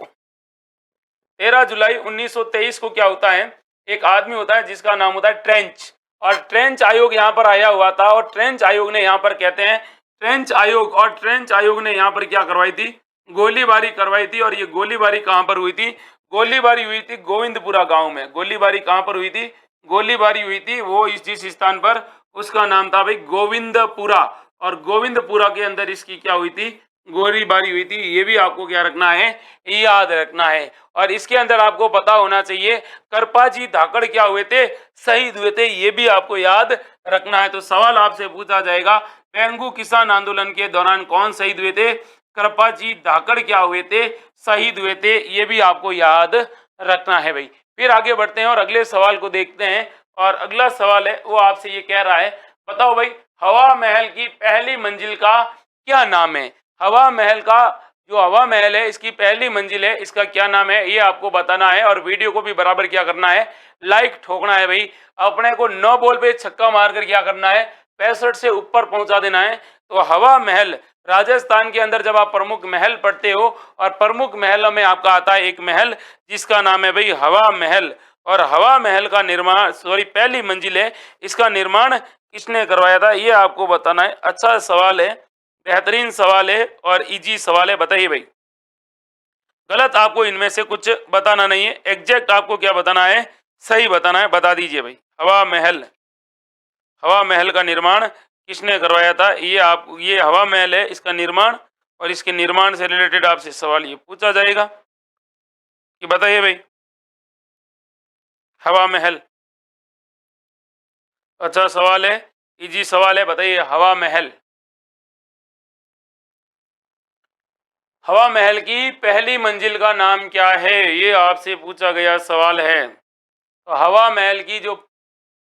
13 जुलाई 1923 को क्या होता है? एक आदमी होता है जिसका नाम होता है ट्रेंच। और ट्रेंच आयोग यहाँ पर आया हुआ था। और ट्रेंच आयोग ने यहाँ पर कहते हैं ट्रेंच आयोग, और ट्रेंच आयोग ने यहाँ पर क्या करवाई थी? गोलीबारी करवाई थी। और ये गोलीबारी कहाँ पर हुई थी? गोलीबारी हुई थी गोविंदपुरा गांव में। गोलीबारी कहाँ पर हुई थी? गोलीबारी हुई थी वो जिस स्थान पर, उसका नाम था भाई गोविंदपुरा। और गोविंदपुरा के अंदर इसकी क्या हुई थी? गोलीबारी हुई थी। ये भी आपको क्या रखना है? याद रखना है। और इसके अंदर आपको पता होना चाहिए करपाजी धाकड़ क्या हुए थे? शहीद हुए थे। ये भी आपको याद रखना है। तो सवाल आपसे पूछा जाएगा बेंगू किसान आंदोलन के दौरान कौन शहीद हुए थे? करपाजी धाकड़ क्या हुए थे? शहीद हुए थे। ये भी आपको याद रखना है भाई। फिर आगे बढ़ते हैं और अगले सवाल को देखते हैं। और अगला सवाल है वो आपसे ये कह रहा है, बताओ भाई हवा महल की पहली मंजिल का क्या नाम है? हवा महल का जो हवा महल है इसकी पहली मंजिल है, इसका क्या नाम है? ये आपको बताना है। और वीडियो को भी बराबर क्या करना है? लाइक ठोकना है भाई। अपने को 9 बॉल पे छक्का मारकर क्या करना है? 65 से ऊपर पहुंचा देना है। तो हवा महल राजस्थान के अंदर जब आप प्रमुख महल पढ़ते हो, और प्रमुख महलों में आपका आता है एक महल जिसका नाम है भाई हवा महल। और हवा महल का निर्माण, सॉरी पहली मंजिल है, इसका निर्माण किसने करवाया था? ये आपको बताना है। अच्छा सवाल है, बेहतरीन सवाल है और इजी सवाल है। बताइए भाई। गलत आपको इनमें से कुछ बताना नहीं है, एग्जैक्ट आपको क्या बताना है? सही बताना है। बता दीजिए भाई। हवा महल, हवा महल का निर्माण किसने करवाया था? ये हवा महल है, इसका निर्माण, और इसके निर्माण से रिलेटेड आपसे सवाल ये पूछा जाएगा कि बताइए भाई हवा महल। अच्छा सवाल है, इजी सवाल है। बताइए हवा महल, हवा महल की पहली मंजिल का नाम क्या है? ये आपसे पूछा गया सवाल है। तो हवा महल की जो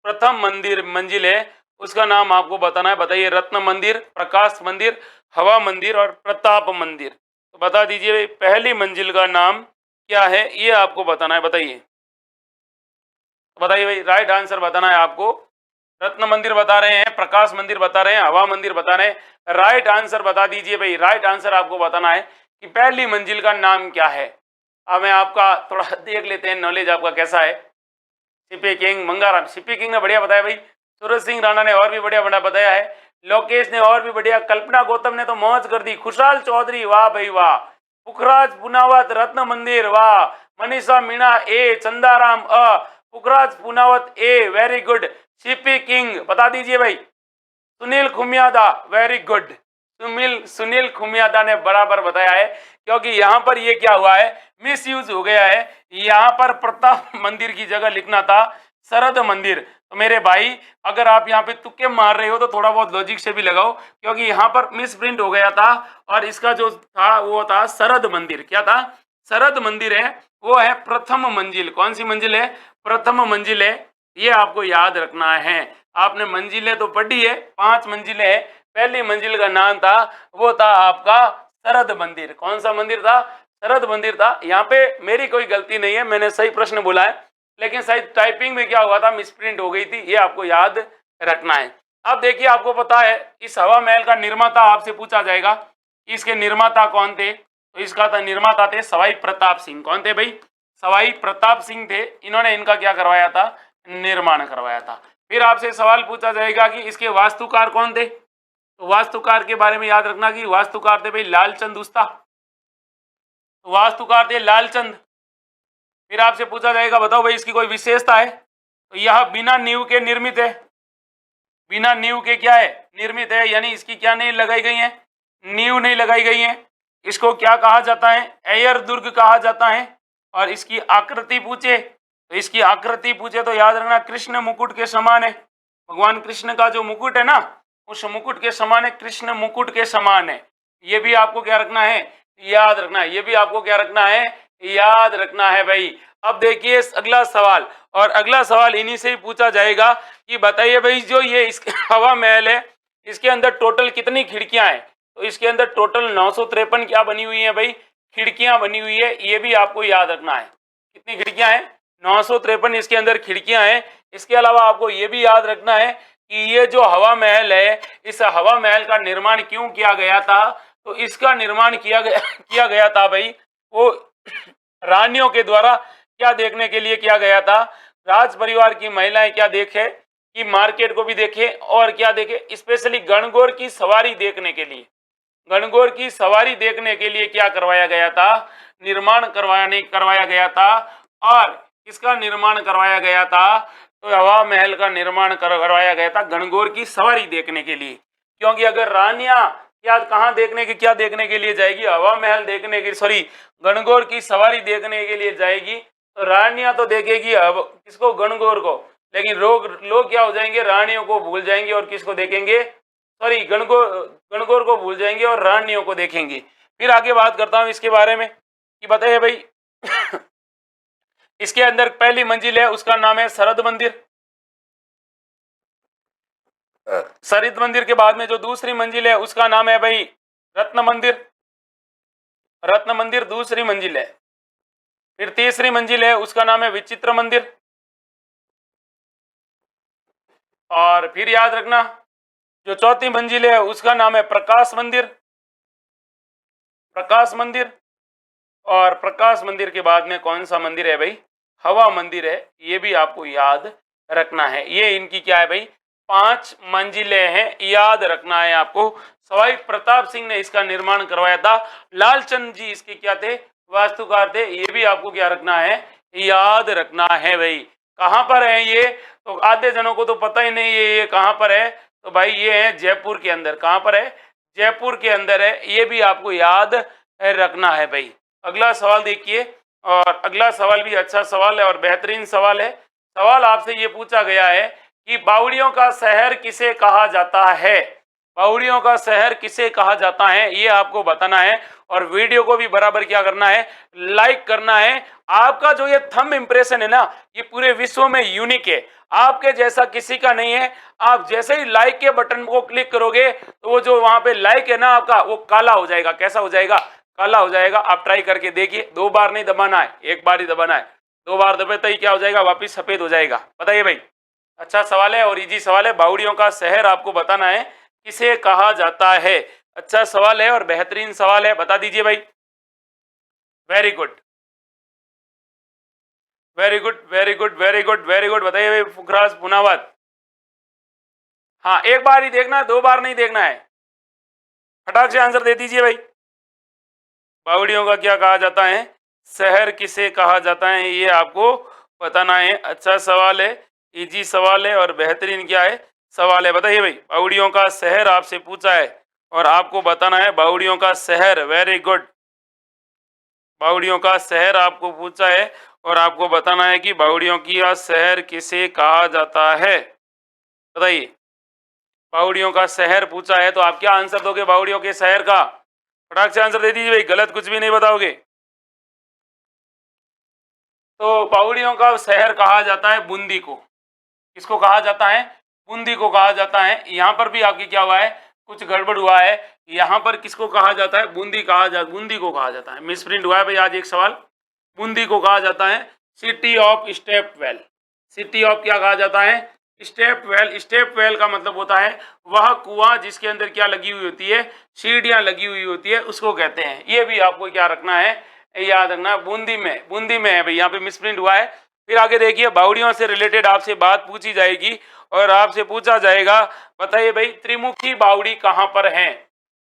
प्रथम मंजिल है उसका नाम आपको बताना है। बताइए रत्न मंदिर, प्रकाश मंदिर, हवा मंदिर और प्रताप मंदिर। तो बता दीजिए भाई पहली मंजिल का नाम क्या है? ये आपको बताना है। बताइए, बताइए भाई। राइट आंसर बताना है आपको। रत्न मंदिर बता रहे हैं, प्रकाश मंदिर बता रहे हैं, हवा मंदिर बता रहे हैं। राइट आंसर बता दीजिए भाई। राइट आंसर आपको बताना है कि पहली मंजिल का नाम क्या है। अब मैं आपका थोड़ा देख लेते हैं नॉलेज आपका कैसा है। CP king Mangaram, CP king ने बढ़िया बताया भाई। सूरज सिंह राणा ने और भी बढ़िया बढ़िया बताया है। लोकेश ने और भी बढ़िया, कल्पना गौतम ने तो मौज कर दी। खुशहाल चौधरी वाह भाई वाह। पुखराज पुनावत, रत्न मंदिर वाह। मनीषा मीणा ए, चंदाराम अ, पुखराज पुनावत ए, वेरी गुड। सीपी किंग बता दीजिए भाई। Sunil Khumiyada, very good. सुनील खुमियादा ने बराबर बताया है, क्योंकि यहाँ पर ये क्या हुआ है, मिस यूज हो गया है। यहाँ पर प्रताप मंदिर की जगह लिखना था शरद मंदिर। तो मेरे भाई अगर आप यहाँ पे तुक्के मार रहे हो तो थोड़ा बहुत लॉजिक से भी लगाओ, क्योंकि यहाँ पर मिस प्रिंट हो गया था और इसका जो था वो था शरद मंदिर। क्या था? शरद मंदिर है, वो है प्रथम मंजिल। कौन सी मंजिल है? प्रथम मंजिल है। ये आपको याद रखना है। आपने मंजिलें तो पढ़ी है, 5 मंजिलें है। पहली मंजिल का नाम था, वो था आपका शरद मंदिर। कौन सा मंदिर था? शरद मंदिर था। यहाँ पे मेरी कोई गलती नहीं है, मैंने सही प्रश्न बोला है, लेकिन शायद टाइपिंग में क्या हुआ था, मिसप्रिंट हो गई थी। ये आपको याद रखना है। अब देखिए, आपको पता है इस हवा महल का निर्माता आपसे पूछा जाएगा, इसके निर्माता कौन थे? तो इसका था निर्माता थे सवाई प्रताप सिंह। कौन थे भाई? सवाई प्रताप सिंह थे। इन्होंने इनका क्या करवाया था? निर्माण करवाया था। फिर आपसे सवाल पूछा जाएगा कि इसके वास्तुकार कौन थे? तो वास्तुकार के बारे में याद रखना कि वास्तुकार थे भाई लालचंद उस्ता। तो वास्तुकार थे लालचंद। फिर आपसे पूछा जाएगा, बताओ भाई इसकी कोई विशेषता है? तो यह बिना नींव के निर्मित है। बिना नींव के क्या है? निर्मित है, यानी इसकी क्या नहीं लगाई गई है? नींव नहीं लगाई गई है। इसको क्या कहा जाता है? एयर दुर्ग कहा जाता है। और इसकी आकृति पूछे तो इसकी आकृति पूछे तो याद रखना कृष्ण मुकुट के समान है। भगवान कृष्ण का जो मुकुट है ना, उस मुकुट के समान है, कृष्ण मुकुट के समान है। ये भी आपको क्या रखना है? याद रखना है। ये भी आपको क्या रखना है? याद रखना है भाई। अब देखिए अगला सवाल, और अगला सवाल इन्हीं से ही पूछा जाएगा कि बताइए भाई जो ये इसके हवा महल है, इसके अंदर टोटल कितनी खिड़कियां हैं? तो इसके अंदर टोटल 953 क्या बनी हुई है भाई? खिड़कियां बनी हुई है। ये भी आपको याद रखना है। कितनी खिड़कियां हैं? 953 इसके अंदर खिड़कियां हैं। इसके अलावा आपको ये भी याद रखना है कि ये जो हवा महल है, इस हवा महल का निर्माण क्यों किया गया था? तो इसका निर्माण किया गया था भाई, वो रानियों के द्वारा क्या देखने के लिए किया गया था? राज परिवार की महिलाएं क्या देखे कि मार्केट को भी देखे, और क्या देखे? स्पेशली गणगौर की सवारी देखने के लिए। गणगौर की सवारी देखने के लिए क्या करवाया गया था? निर्माण करवाया गया था। और किसका निर्माण करवाया गया था? तो हवा महल का निर्माण करवाया गया था गणगौर की सवारी देखने के लिए। क्योंकि अगर रानियां क्या कहाँ देखने के क्या देखने के लिए जाएगी? हवा महल देखने के, सॉरी, गणगौर की सवारी देखने के लिए जाएगी। तो रानियां तो देखेगी अब किसको? गणगौर को। लेकिन लोग क्या हो जाएंगे? रानियों को भूल जाएंगे और किसको देखेंगे? सॉरी, गणगौर को भूल जाएंगे और रानियों को देखेंगे। फिर आगे बात करता हूं इसके बारे में कि बताइए भाई इसके अंदर पहली मंजिल है, उसका नाम है शरद मंदिर। शरद मंदिर के बाद में जो दूसरी मंजिल है उसका नाम है भाई रत्न मंदिर। रत्न मंदिर दूसरी मंजिल है। फिर तीसरी मंजिल है, उसका नाम है विचित्र मंदिर। और फिर याद रखना जो चौथी मंजिल है उसका नाम है प्रकाश मंदिर। प्रकाश मंदिर। और प्रकाश मंदिर के बाद में कौन सा मंदिर है भाई? हवा मंदिर है। ये भी आपको याद रखना है। ये इनकी क्या है भाई? 5 मंजिलें हैं, याद रखना है आपको। सवाई प्रताप सिंह ने इसका निर्माण करवाया था। लालचंद जी इसके क्या थे? वास्तुकार थे। ये भी आपको क्या रखना है? याद रखना है भाई। कहाँ पर है ये? तो आधे जनों को तो पता ही नहीं है ये कहाँ पर है। तो भाई ये है जयपुर के अंदर। कहाँ पर है? जयपुर के अंदर है। ये भी आपको याद रखना है भाई। अगला सवाल देखिए, और अगला सवाल भी अच्छा सवाल है और बेहतरीन सवाल है। सवाल आपसे ये पूछा गया है कि बावड़ियों का शहर किसे कहा जाता है? बावड़ियों का शहर किसे कहा जाता है, ये आपको बताना है। और वीडियो को भी बराबर क्या करना है? लाइक करना है। आपका जो ये थंब इंप्रेशन है ना, ये पूरे विश्व में यूनिक है, आपके जैसा किसी का नहीं है। आप जैसे ही लाइक के बटन को क्लिक करोगे तो वो जो वहां पे लाइक है ना आपका, वो काला हो जाएगा। कैसा हो जाएगा? काला हो जाएगा। आप ट्राई करके देखिए। 2 बार नहीं दबाना है, 1 बार ही दबाना है। 2 बार दबाते ही क्या हो जाएगा? वापिस सफेद हो जाएगा। बताइए भाई। अच्छा सवाल है और इजी सवाल है। बावड़ियों का शहर आपको बताना है किसे कहा जाता है। अच्छा सवाल है और बेहतरीन सवाल है, बता दीजिए भाई। Very good, very good, very good, very good, very good. बताइए भाई पुखराज पुनावत। हाँ, 1 बार ही देखना है, 2 बार नहीं देखना है। फटाक से आंसर दे दीजिए भाई। बावड़ियों का क्या कहा जाता है? शहर किसे कहा जाता है, ये आपको बताना है। अच्छा सवाल है, इजी सवाल है और बेहतरीन क्या है सवाल है। बताइए भाई, बावड़ियों का शहर आपसे पूछा है और आपको बताना है बावड़ियों का शहर। Very good. बावड़ियों का शहर आपको पूछा है और आपको बताना है कि बावड़ियों की यह शहर किसे कहा जाता है। बताइए, बावड़ियों का शहर पूछा है तो आप क्या आंसर दोगे बावड़ियों के शहर का? फटाक से आंसर दे दीजिए भाई, गलत कुछ भी नहीं बताओगे। तो बावड़ियों का शहर कहा जाता है बूंदी को। किसको कहा जाता है? बूंदी को कहा जाता है। यहाँ पर भी आपकी क्या हुआ है, कुछ गड़बड़ हुआ है। यहाँ पर किसको कहा जाता है? बूंदी को कहा जाता है। मिसप्रिंट हुआ है भाई आज एक सवाल। बूंदी को कहा जाता है city of step well. City of क्या कहा जाता है? Step well. स्टेप वेल का मतलब होता है वह कुआं जिसके अंदर क्या लगी हुई होती है, सीढ़ियां लगी हुई होती है, उसको कहते हैं। ये भी आपको क्या रखना है, याद रखना। बूंदी में है भाई, यहाँ पे मिसप्रिंट हुआ है। फिर आगे देखिए, बावड़ियों से रिलेटेड आपसे बात पूछी जाएगी और आपसे पूछा जाएगा, बताइए भाई त्रिमुखी बावड़ी कहाँ पर है?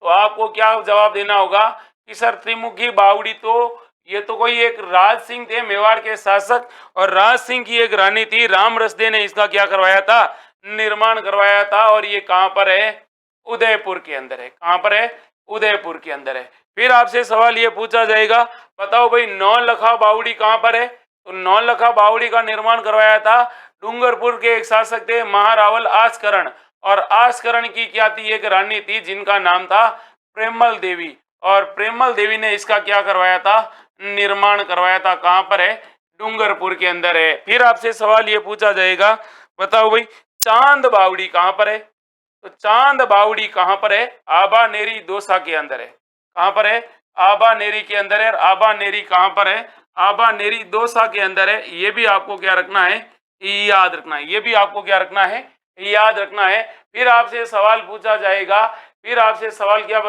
तो आपको क्या जवाब देना होगा कि सर त्रिमुखी बावड़ी तो ये तो कोई एक राज सिंह थे मेवाड़ के शासक, और राज सिंह की एक रानी थी राम रसदे ने इसका क्या करवाया था, निर्माण करवाया था। और ये कहाँ पर है? उदयपुर के अंदर है। कहाँ पर है? उदयपुर के अंदर है। फिर आपसे सवाल ये पूछा जाएगा, बताओ भाई नौलखा बावड़ी कहाँ पर है? तो नौलखा बावड़ी का निर्माण करवाया था डूंगरपुर के एक शासक थे महारावल आस्करण। और आस्करण की क्या थी, एक रानी थी जिनका नाम था प्रेमल देवी, और प्रेमल देवी ने इसका क्या करवाया था, निर्माण करवाया था। कहाँ पर है? डूंगरपुर के अंदर है। फिर आपसे सवाल ये पूछा जाएगा, बताओ भाई चांद बावड़ी कहाँ पर है? तो चांद बावड़ी कहाँ पर है? आबा नेरी दौसा के अंदर है। कहाँ पर है? आबा नेरी के अंदर है। और आबा नेरी कहाँ पर है? आबा नेरी दौसा के अंदर है। ये भी आपको क्या रखना है, याद रखना है। ये भी आपको क्या रखना है, याद रखना है। फिर आपसे सवाल पूछा जाएगा, फिर आपसे सवाल क्या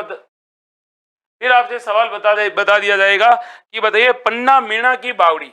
फिर आपसे सवाल बता दिया जाएगा कि बताइए पन्ना मीणा की बावड़ी,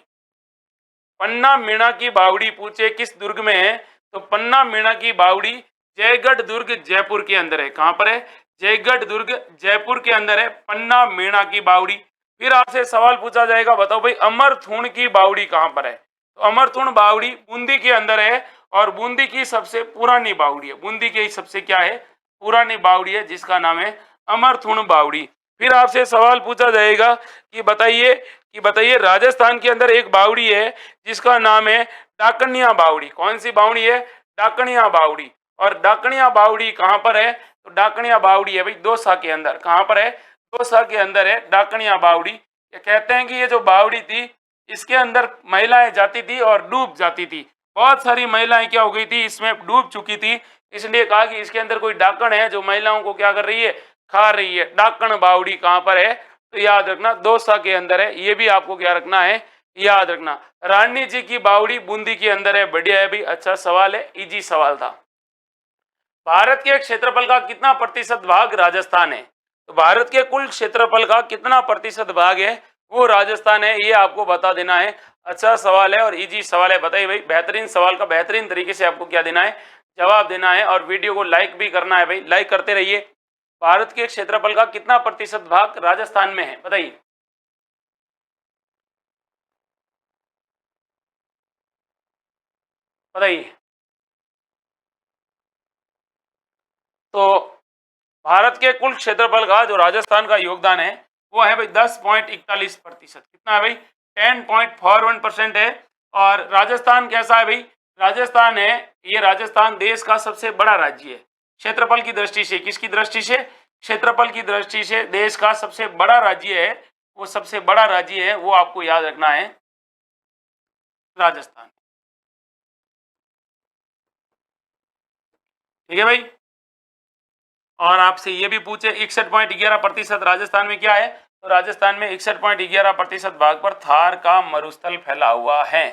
पन्ना मीणा की बावड़ी पूछे किस दुर्ग में है? तो पन्ना मीणा की बावड़ी जयगढ़ दुर्ग जयपुर के अंदर है। कहां पर है? जयगढ़ दुर्ग जयपुर के अंदर है पन्ना मीणा की बावड़ी। फिर आपसे सवाल पूछा जाएगा, बताओ भाई अमरथुण की बावड़ी कहां पर है? तो अमरथुण बावड़ी बूंदी के अंदर है और बूंदी की सबसे पुरानी बावड़ी है। बूंदी की सबसे क्या है, पुरानी बावड़ी है, जिसका नाम है अमरथुण बावड़ी। फिर आपसे सवाल पूछा जाएगा कि बताइए राजस्थान के अंदर एक बावड़ी है जिसका नाम है डाकनिया बावड़ी। कौन सी बावड़ी है? डाकनिया बावड़ी। और डाकनिया बावड़ी कहाँ पर है? तो डाकनिया बावड़ी है भाई दौसा के अंदर। कहाँ पर है? दौसा के अंदर है डाकनिया बावड़ी। ये कहते हैं कि ये जो बावड़ी थी इसके अंदर महिलाएं जाती थी और डूब जाती थी। बहुत सारी महिलाएं क्या हो गई थी, इसमें डूब चुकी थी। इसलिए कहा कि इसके अंदर कोई डाकण है जो महिलाओं को क्या कर रही है, खा रही है। डाकण बावड़ी कहाँ पर है? तो याद रखना दौसा के अंदर है। ये भी आपको क्या रखना है, याद रखना। रानी जी की बावड़ी बूंदी के अंदर है। बढ़िया है भाई, अच्छा सवाल है, इजी सवाल था। भारत के क्षेत्रफल का कितना प्रतिशत भाग राजस्थान है? तो भारत के कुल क्षेत्रफल का कितना प्रतिशत भाग है वो राजस्थान है, ये आपको बता देना है। अच्छा सवाल है और इजी सवाल है। बताइए भाई, बेहतरीन सवाल का बेहतरीन तरीके से आपको क्या देना है, जवाब देना है। और वीडियो को लाइक भी करना है भाई, लाइक करते रहिए। भारत के क्षेत्रफल का कितना प्रतिशत भाग राजस्थान में है, बताइए। बताइए। तो भारत के कुल क्षेत्रफल का जो राजस्थान का योगदान है वो है भाई 10.41%। कितना है भाई? 10.41% है। और राजस्थान कैसा है भाई? राजस्थान है, ये राजस्थान देश का सबसे बड़ा राज्य है क्षेत्रफल की दृष्टि से। किसकी दृष्टि से? क्षेत्रफल की दृष्टि से देश का सबसे बड़ा राज्य है। वो सबसे बड़ा राज्य है वो आपको याद रखना है, राजस्थान। ठीक है भाई। और आपसे ये भी पूछे 61.11% राजस्थान में क्या है? तो राजस्थान में 61.11% भाग पर थार का मरुस्थल फैला हुआ है।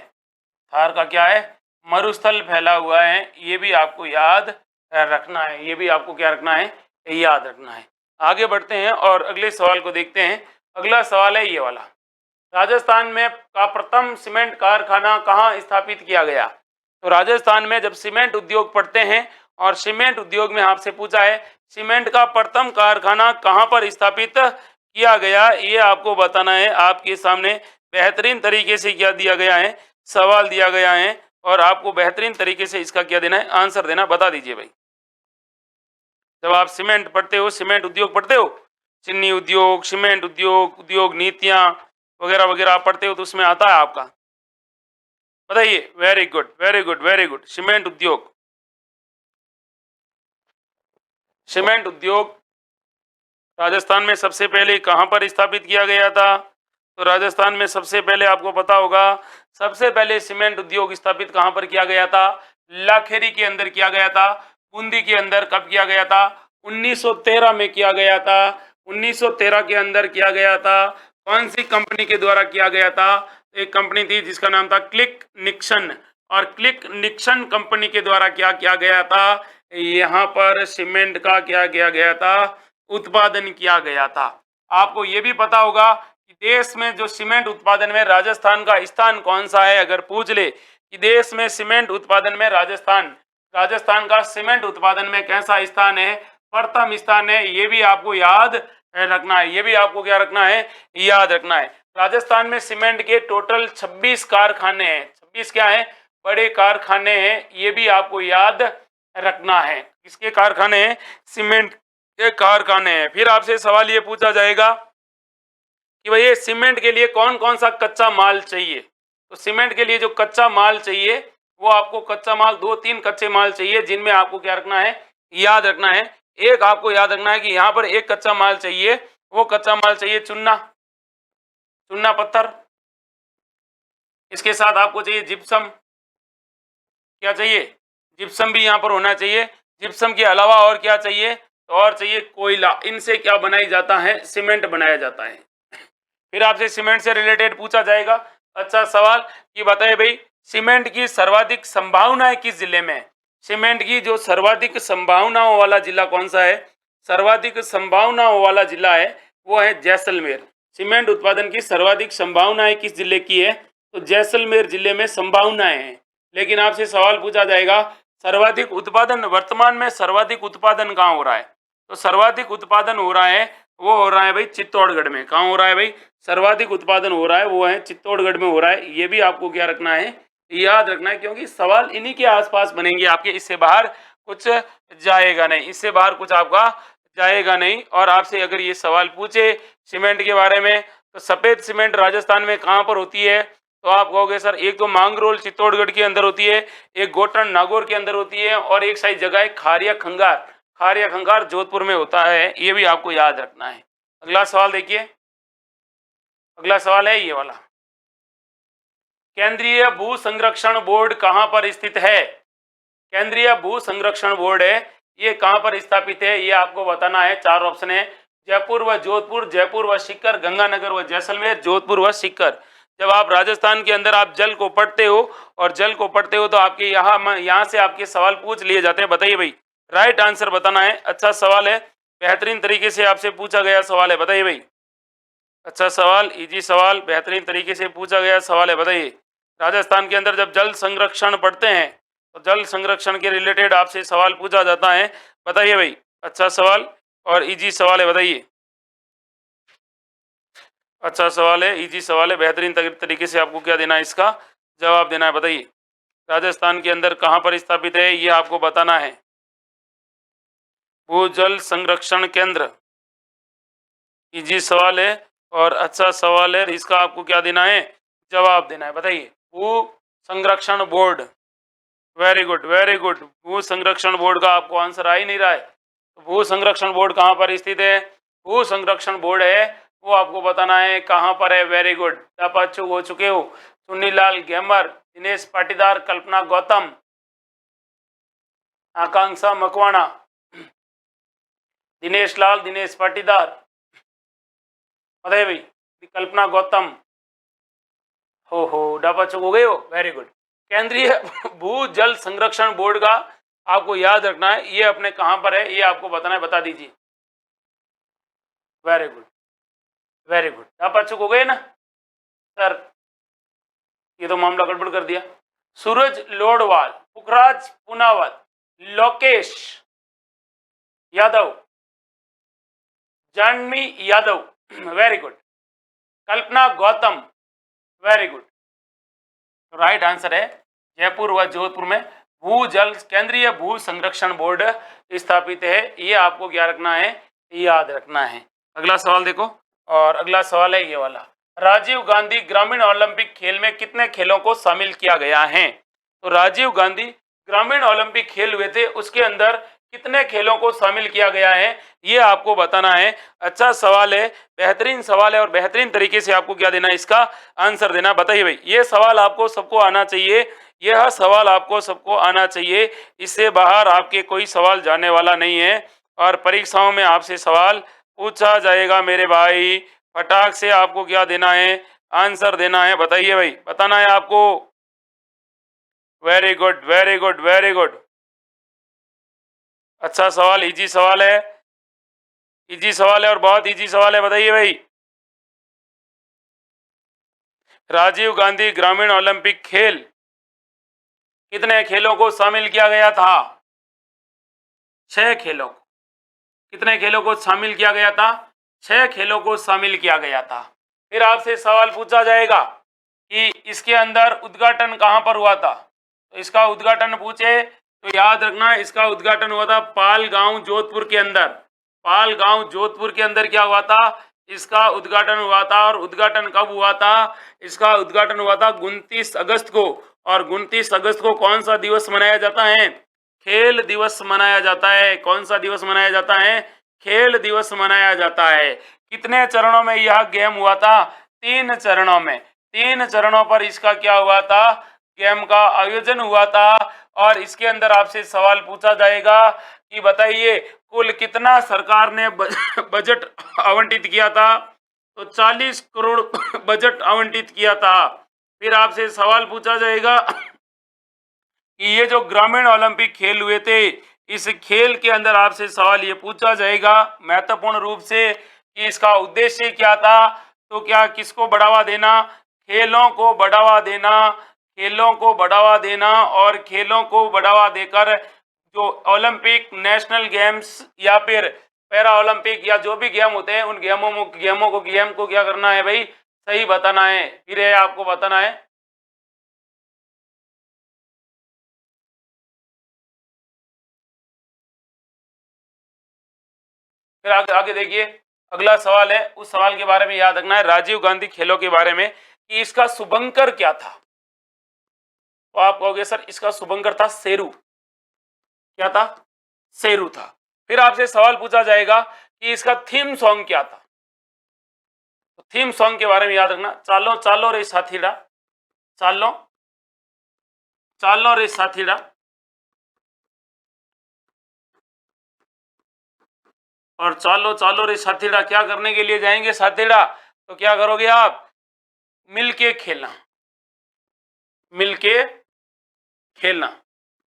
थार का क्या है? मरुस्थल फैला हुआ है। ये भी आपको याद रखना है। ये भी आपको क्या रखना है, याद रखना है। आगे बढ़ते हैं और अगले सवाल को देखते हैं। अगला सवाल है ये वाला, राजस्थान में का प्रथम सीमेंट कारखाना कहाँ स्थापित किया गया? तो राजस्थान में जब सीमेंट उद्योग पढ़ते हैं और सीमेंट उद्योग में आपसे पूछा है सीमेंट का प्रथम कारखाना कहाँ पर स्थापित किया गया, ये आपको बताना है। आपके सामने बेहतरीन तरीके से क्या दिया गया है, सवाल दिया गया है और आपको बेहतरीन तरीके से इसका क्या देना है, आंसर देना। बता दीजिए भाई। जब आप सीमेंट पढ़ते हो, सीमेंट उद्योग पढ़ते हो, चीनी उद्योग, सीमेंट उद्योग, उद्योग नीतियां वगैरह वगैरह आप पढ़ते हो तो उसमें आता है आपका। बताइए। Very good, very good, very good. Cement उद्योग, सीमेंट उद्योग राजस्थान में सबसे पहले कहां पर स्थापित किया गया था? तो राजस्थान में सबसे पहले आपको पता होगा, सबसे पहले सीमेंट उद्योग स्थापित कहां पर किया गया था? लाखेरी के अंदर किया गया था। बूंदी के अंदर कब किया गया था? 1913 में किया गया था। 1913 के अंदर किया गया था। कौन सी कंपनी के द्वारा किया गया था? एक कंपनी थी जिसका नाम था क्लिक निक्सन, और क्लिक निक्सन कंपनी के द्वारा क्या किया गया था? यहाँ पर सीमेंट का क्या किया गया था? उत्पादन किया गया था। आपको ये भी पता होगा कि देश में जो सीमेंट उत्पादन में राजस्थान का स्थान कौन सा है, अगर पूछ ले कि देश में सीमेंट उत्पादन में राजस्थान राजस्थान का सीमेंट उत्पादन में कैसा स्थान है? प्रथम स्थान है। ये भी आपको याद रखना है, ये भी आपको क्या रखना है, याद रखना है। राजस्थान में सीमेंट के टोटल 26 कारखाने हैं। 26 क्या है? बड़े कारखाने हैं। ये भी आपको याद रखना है। किसके कारखाने हैं? सीमेंट के कारखाने हैं। फिर आपसे सवाल ये पूछा जाएगा कि भाई ये सीमेंट के लिए कौन कौन सा कच्चा माल चाहिए? तो सीमेंट के लिए जो कच्चा माल चाहिए, वो आपको कच्चा माल 2-3 कच्चे माल चाहिए, जिनमें आपको क्या रखना है, याद रखना है। एक आपको याद रखना है कि यहाँ पर एक कच्चा माल चाहिए, वो कच्चा माल चाहिए चूना, चूना पत्थर। इसके साथ आपको चाहिए जिप्सम। क्या चाहिए? जिप्सम भी यहाँ पर होना चाहिए। जिप्सम के अलावा और क्या चाहिए? तो और चाहिए कोयला। इनसे क्या बनाई जाता है? सीमेंट बनाया जाता है। फिर आपसे सीमेंट से रिलेटेड पूछा जाएगा अच्छा सवाल कि बताइए भाई, सीमेंट की सर्वाधिक संभावनाएं किस जिले में? सीमेंट की जो सर्वाधिक संभावनाओं वाला जिला कौन सा है? सर्वाधिक संभावनाओं वाला जिला है वो है जैसलमेर। सीमेंट उत्पादन की सर्वाधिक संभावनाएं किस जिले की है? तो जैसलमेर जिले में संभावनाएं हैं। लेकिन आपसे सवाल पूछा जाएगा सर्वाधिक उत्पादन, वर्तमान में सर्वाधिक उत्पादन कहाँ हो रहा है? तो सर्वाधिक उत्पादन हो रहा है, वो हो रहा है भाई चित्तौड़गढ़ में। कहाँ हो रहा है भाई? सर्वाधिक उत्पादन हो रहा है वो है चित्तौड़गढ़ में हो रहा है। ये भी आपको क्या रखना है, याद रखना है, क्योंकि सवाल इन्हीं के आसपास बनेंगे आपके। इससे बाहर कुछ जाएगा नहीं, इससे बाहर कुछ आपका जाएगा नहीं। और आपसे अगर ये सवाल पूछे सीमेंट के बारे में, तो सफेद सीमेंट राजस्थान में कहाँ पर होती है? तो आप कहोगे सर एक तो मांगरोल चित्तौड़गढ़ के अंदर होती है, एक गोटन नागौर के अंदर होती है, और एक साइड जगह है खारिया खंगार। खारिया खंगार जोधपुर में होता है। ये भी आपको याद रखना है। अगला सवाल देखिए, अगला सवाल है ये वाला। केंद्रीय भू संरक्षण बोर्ड कहां पर स्थित है? केंद्रीय भू संरक्षण बोर्ड है, ये कहां पर स्थापित है, ये आपको बताना है। 4 ऑप्शन है, जयपुर व जोधपुर, जयपुर व सीकर, गंगानगर व जैसलमेर, जोधपुर व सीकर। जब आप राजस्थान के अंदर आप जल को पढ़ते हो और जल को पढ़ते हो तो आपके यहाँ से आपके सवाल पूछ लिए जाते हैं। बताइए भाई, राइट आंसर बताना है। अच्छा सवाल है, बेहतरीन तरीके से आपसे पूछा गया सवाल है। बताइए भाई, अच्छा सवाल, इजी सवाल, बेहतरीन तरीके से पूछा गया सवाल है। बताइए, राजस्थान के अंदर जब जल संरक्षण पढ़ते हैं तो जल संरक्षण के रिलेटेड आपसे सवाल पूछा जाता है। बताइए भाई, अच्छा सवाल और इजी सवाल है। बताइए, अच्छा सवाल है, इजी सवाल है, बेहतरीन तरीके से आपको क्या देना है, इसका जवाब देना है। बताइए, राजस्थान के अंदर कहाँ पर स्थापित है, ये आपको बताना है। भूजल संरक्षण केंद्र, इजी सवाल है और अच्छा सवाल है, इसका आपको क्या देना है, जवाब देना है। बताइए, भू संरक्षण board, very good, very good. भू संरक्षण बोर्ड का आपको आंसर आ ही नहीं रहा है। तो भू संरक्षण बोर्ड कहाँ पर स्थित है? भू संरक्षण बोर्ड है वो आपको बताना है कहाँ पर है। वेरी गुड, अपाचुक हो चुके हो। चुन्नीलाल गेमर, दिनेश पाटीदार, कल्पना गौतम, आकांक्षा मकवाणा, दिनेश लाल, दिनेश पाटीदार, बताइए भाई, कल्पना गौतम, हो डापा चुक हो गए हो। Very good. केंद्रीय भू जल संरक्षण बोर्ड का आपको याद रखना है, ये अपने कहां पर है, ये आपको बताना है। बता दीजिए। Very good, very good. डापा चुक हो गए ना सर, ये तो मामला गड़बड़ कर दिया। सूरज लोडवाल, पुखराज पुनावत, लोकेश यादव, जानवी यादव, वेरी गुड। कल्पना गौतम, वेरी गुड। तो राइट आंसर है जयपुर व जोधपुर में भूजल केंद्रीय भू संरक्षण बोर्ड स्थापित है। ये आपको क्या रखना है, याद रखना है। अगला सवाल देखो, और अगला सवाल है ये वाला, राजीव गांधी ग्रामीण ओलंपिक खेल में कितने खेलों को शामिल किया गया है? तो राजीव गांधी ग्रामीण ओलंपिक खेल हुए थे, उसके अंदर कितने खेलों को शामिल किया गया है, ये आपको बताना है। अच्छा सवाल है, बेहतरीन सवाल है, और बेहतरीन तरीके से आपको क्या देना है, इसका आंसर देना। बताइए भाई, ये सवाल आपको सबको आना चाहिए, यह सवाल आपको सबको आना चाहिए, इससे बाहर आपके कोई सवाल जाने वाला नहीं है, और परीक्षाओं में आपसे सवाल पूछा जाएगा मेरे भाई। फटाक से आपको क्या देना है, आंसर देना है। बताइए भाई, बताना है आपको। Very good, very good, very good. अच्छा सवाल, इजी सवाल है, इजी सवाल है, और बहुत इजी सवाल है। बताइए भाई, राजीव गांधी ग्रामीण ओलंपिक खेल कितने खेलों को शामिल किया गया था? 6 खेलों। कितने खेलों को शामिल किया गया था? 6 खेलों को शामिल किया गया था। फिर आपसे सवाल पूछा जाएगा कि इसके अंदर उद्घाटन कहां पर हुआ था? तो इसका उद्घाटन पूछे तो याद रखना, इसका उद्घाटन हुआ था पाल गांव जोधपुर के अंदर। पाल गांव जोधपुर के अंदर क्या हुआ था? इसका उद्घाटन हुआ था। और उद्घाटन कब हुआ था? इसका उद्घाटन हुआ था 29 अगस्त को। और 29 अगस्त को कौन सा दिवस मनाया जाता है? खेल दिवस मनाया जाता है। कौन सा दिवस मनाया जाता है? खेल दिवस मनाया जाता है। कितने चरणों में यह गेम हुआ था? 3 चरणों में। 3 चरणों पर इसका क्या हुआ था? गेम का आयोजन हुआ था। और इसके अंदर आपसे सवाल पूछा जाएगा कि बताइए कुल कितना सरकार ने बजट आवंटित किया था? तो 40 करोड़ बजट आवंटित किया था। फिर आपसे सवाल पूछा जाएगा कि ये जो ग्रामीण ओलंपिक खेल हुए थे, इस खेल के अंदर आपसे सवाल ये पूछा जाएगा महत्वपूर्ण रूप से कि इसका उद्देश्य क्या था? तो क्या किसको बढ़ावा देना? खेलों को बढ़ावा देना। खेलों को बढ़ावा देना, और खेलों को बढ़ावा देकर जो ओलंपिक, नेशनल गेम्स या फिर पैरा ओलंपिक या जो भी गेम होते हैं, उन गेम को क्या करना है भाई? सही बताना है। फिर ये आपको बताना है। फिर आगे आगे देखिए, अगला सवाल है, उस सवाल के बारे में याद रखना है, राजीव गांधी खेलों के बारे में, कि इसका शुभंकर क्या था? तो आप कहोगे सर इसका शुभंकर था शेरू। क्या था? शेरू था। फिर आपसे सवाल पूछा जाएगा कि इसका थीम सॉन्ग क्या था? तो थीम सॉन्ग के बारे में याद रखना, चालो चालो रे साथीड़ा, चालो चालो रे साथीड़ा। और चालो चालो रे साथीड़ा क्या करने के लिए जाएंगे साथीड़ा? तो क्या करोगे आप? मिलके खेलना। मिलके खेलना।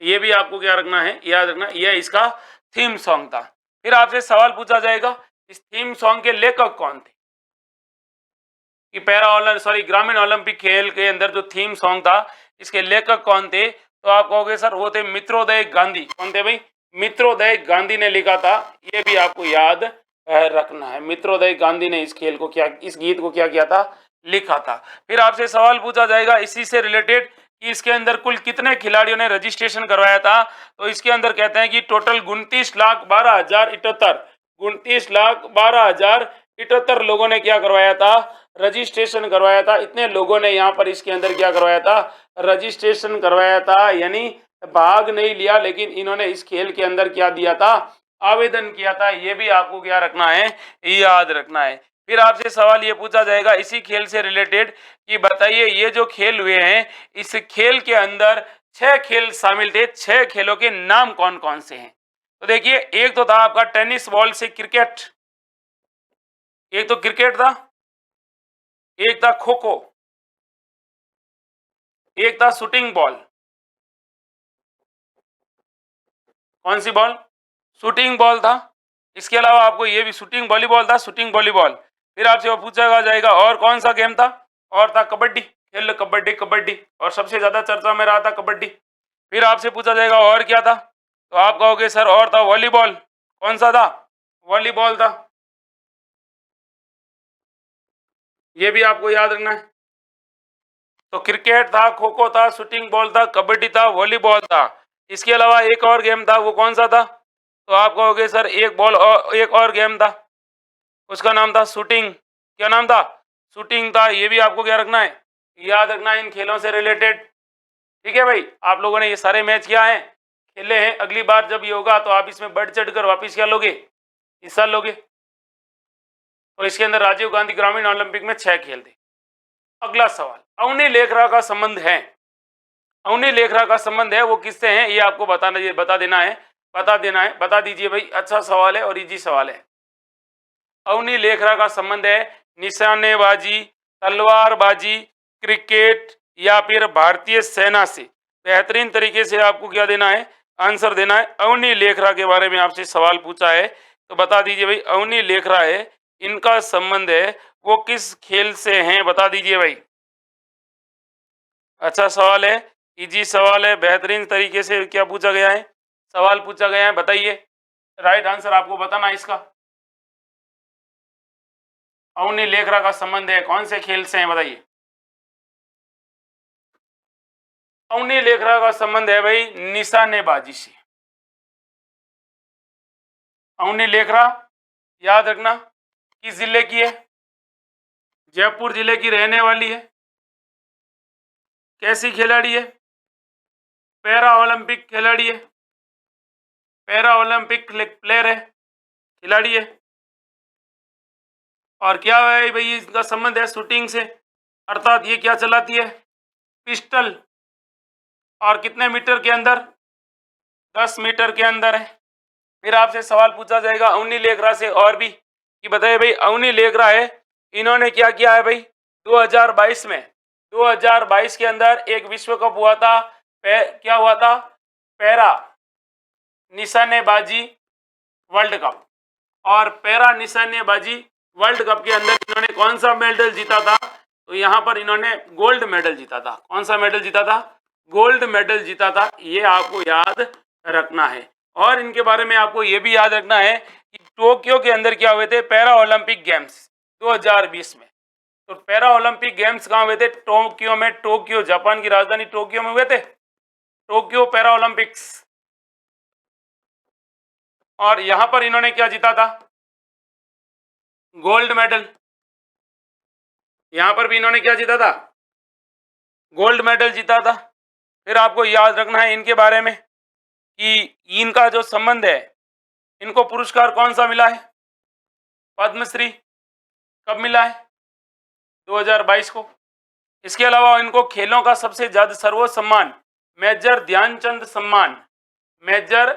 ये भी आपको क्या रखना है, याद रखना, यह इसका थीम सॉन्ग था। फिर आपसे सवाल पूछा जाएगा इस थीम सॉन्ग के लेखक कौन थे? कि ग्रामीण ओलंपिक खेल के अंदर जो थीम सॉन्ग था, इसके लेखक कौन थे? तो आप कहोगे सर वो थे मित्रोदय गांधी। कौन थे भाई? मित्रोदय गांधी ने लिखा था। ये भी आपको याद रखना है, मित्रोदय गांधी ने इस गीत को क्या किया था? लिखा था। फिर आपसे सवाल पूछा जाएगा इसी से रिलेटेड कि इसके अंदर कुल कितने खिलाड़ियों ने रजिस्ट्रेशन करवाया था? तो इसके अंदर कहते हैं कि टोटल 29,12,078, 29,12,078 लोगों ने क्या करवाया था? रजिस्ट्रेशन करवाया था। इतने लोगों ने यहाँ पर इसके अंदर क्या करवाया था? रजिस्ट्रेशन करवाया था। यानी भाग नहीं लिया, लेकिन इन्होंने इस खेल के अंदर क्या दिया था? आवेदन किया था। ये भी आपको क्या रखना है? याद रखना है। फिर आपसे सवाल ये पूछा जाएगा इसी खेल से रिलेटेड कि बताइए ये जो खेल हुए हैं, इस खेल के अंदर 6 खेल शामिल थे। 6 खेलों के नाम कौन कौन से हैं? तो देखिए, एक तो था आपका टेनिस बॉल से क्रिकेट, एक तो क्रिकेट था, एक था खो खो, एक था शूटिंग बॉल। कौन सी बॉल? शूटिंग बॉल था। इसके अलावा आपको ये भी शूटिंग वॉलीबॉल था, शूटिंग वॉलीबॉल। फिर आपसे वो पूछा जाएगा और कौन सा गेम था? और था कबड्डी। खेल कबड्डी, कबड्डी, और सबसे ज्यादा चर्चा में रहा था कबड्डी। फिर आपसे पूछा जाएगा और क्या था? तो आप कहोगे सर और था वॉलीबॉल। कौन सा था? वॉलीबॉल था। ये भी आपको याद रखना है। तो क्रिकेट था, खो खो था, शूटिंग बॉल था, कबड्डी था, वॉलीबॉल था। इसके अलावा एक और गेम था, वो कौन सा था? तो आप कहोगे सर एक बॉल और एक और गेम था, उसका नाम था शूटिंग। क्या नाम था? शूटिंग था। ये भी आपको क्या रखना है, याद रखना है इन खेलों से रिलेटेड। ठीक है भाई, आप लोगों ने ये सारे मैच किया है, खेले हैं। अगली बार जब ये होगा तो आप इसमें बढ़ चढ़ कर वापिस क्या लोगे, हिस्सा लोगे। तो इसके अंदर राजीव गांधी ग्रामीण ओलंपिक में 6 खेल थे। अगला सवाल, अवनी लेखरा का संबंध है। अवनी लेखरा का संबंध है वो किससे है, ये आपको बता देना है, बता दीजिए भाई। अच्छा सवाल है और इजी सवाल है। अवनी लेखरा का संबंध है निशानेबाजी, तलवारबाजी, क्रिकेट या फिर भारतीय सेना से। बेहतरीन तरीके से आपको क्या देना है, आंसर देना है। अवनी लेखरा के बारे में आपसे सवाल पूछा है तो बता दीजिए भाई। अवनी लेखरा है, इनका संबंध है वो किस खेल से हैं, बता दीजिए भाई। अच्छा सवाल है, इजी सवाल है, बेहतरीन तरीके से क्या पूछा गया है, सवाल पूछा गया है, बताइए। राइट आंसर आपको बताना है इसका। अवनी लेखरा का संबंध है कौन से खेल से है, बताइए। अवनी लेखरा का संबंध है भाई निशानेबाजी से। अवनी लेखरा याद रखना किस जिले की है, जयपुर जिले की रहने वाली है। कैसी खिलाड़ी है, पैरा ओलंपिक खिलाड़ी है, पैरा ओलंपिक प्लेयर है, खिलाड़ी है। और क्या है भाई इसका संबंध है शूटिंग से, अर्थात ये क्या चलाती है, पिस्टल। और कितने मीटर के अंदर, 10 मीटर के अंदर है। फिर आपसे सवाल पूछा जाएगा अवनी लेखरा से और भी कि बताइए भाई अवनी लेखरा है, इन्होंने क्या किया है भाई 2022 में, 2022 के अंदर एक विश्व कप हुआ था। क्या हुआ था, पैरा निशानेबाजी वर्ल्ड कप। और पैरा निशानेबाजी वर्ल्ड कप के अंदर इन्होंने कौन सा मेडल जीता था, तो यहाँ पर इन्होंने गोल्ड मेडल जीता था। कौन सा मेडल जीता था, गोल्ड मेडल जीता था। ये आपको याद रखना है। और इनके बारे में आपको ये भी याद रखना है कि टोक्यो के अंदर क्या हुए थे, पैरा ओलंपिक गेम्स 2020 में। तो पैरा ओलंपिक गेम्स कहाँ हुए थे, टोक्यो में। टोक्यो जापान की राजधानी टोक्यो में हुए थे, टोक्यो पैरा ओलंपिक्स। और यहां पर इन्होंने क्या जीता था, गोल्ड मेडल। यहां पर भी इन्होंने क्या जीता था, गोल्ड मेडल जीता था। फिर आपको याद रखना है इनके बारे में कि इनका जो संबंध है, इनको पुरस्कार कौन सा मिला है, पद्मश्री। कब मिला है, 2022 को। इसके अलावा इनको खेलों का सबसे ज्यादा सर्वोच्च सम्मान मेजर ध्यानचंद सम्मान, मेजर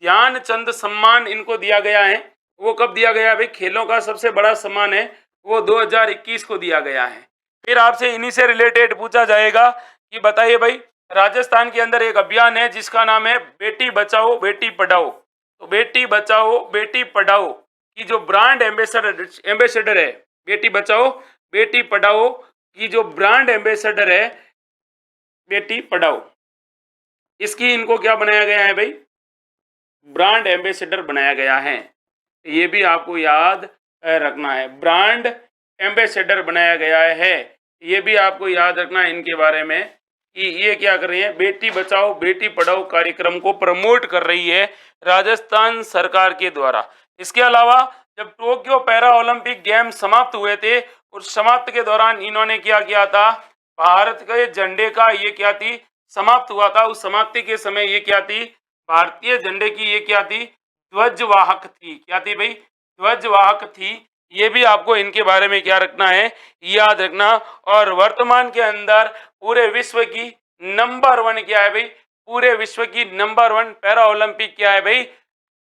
ध्यानचंद सम्मान इनको दिया गया है। वो कब दिया गया भाई, खेलों का सबसे बड़ा सम्मान है वो 2021 को दिया गया है। फिर आपसे इन्हीं से रिलेटेड पूछा जाएगा कि बताइए भाई राजस्थान के अंदर एक अभियान है जिसका नाम है बेटी बचाओ बेटी पढ़ाओ। तो बेटी बचाओ बेटी पढ़ाओ की जो ब्रांड एम्बेसडर है, बेटी बचाओ बेटी पढ़ाओ की जो ब्रांड एम्बेसडर है बेटी पढ़ाओ, इसकी इनको क्या बनाया गया है भाई, ब्रांड एम्बेसडर बनाया गया है। ये भी आपको याद रखना है, ब्रांड एम्बेसडर बनाया गया है। ये भी आपको याद रखना है इनके बारे में कि ये क्या कर रही है, बेटी बचाओ बेटी पढ़ाओ कार्यक्रम को प्रमोट कर रही है राजस्थान सरकार के द्वारा। इसके अलावा जब टोक्यो पैरा ओलंपिक गेम समाप्त हुए थे, उस समाप्त के दौरान इन्होंने क्या किया था, भारत के झंडे का ये क्या थी, समाप्त हुआ था। उस समाप्ति के समय ये क्या थी, भारतीय झंडे की ये क्या थी, ध्वजवाहक थी। क्या थी भाई, ध्वजवाहक थी। ये भी आपको इनके बारे में क्या रखना है, याद रखना। और वर्तमान के अंदर पूरे विश्व की नंबर 1 क्या है भाई, पूरे विश्व की नंबर 1 पैरा ओलंपिक क्या है भाई,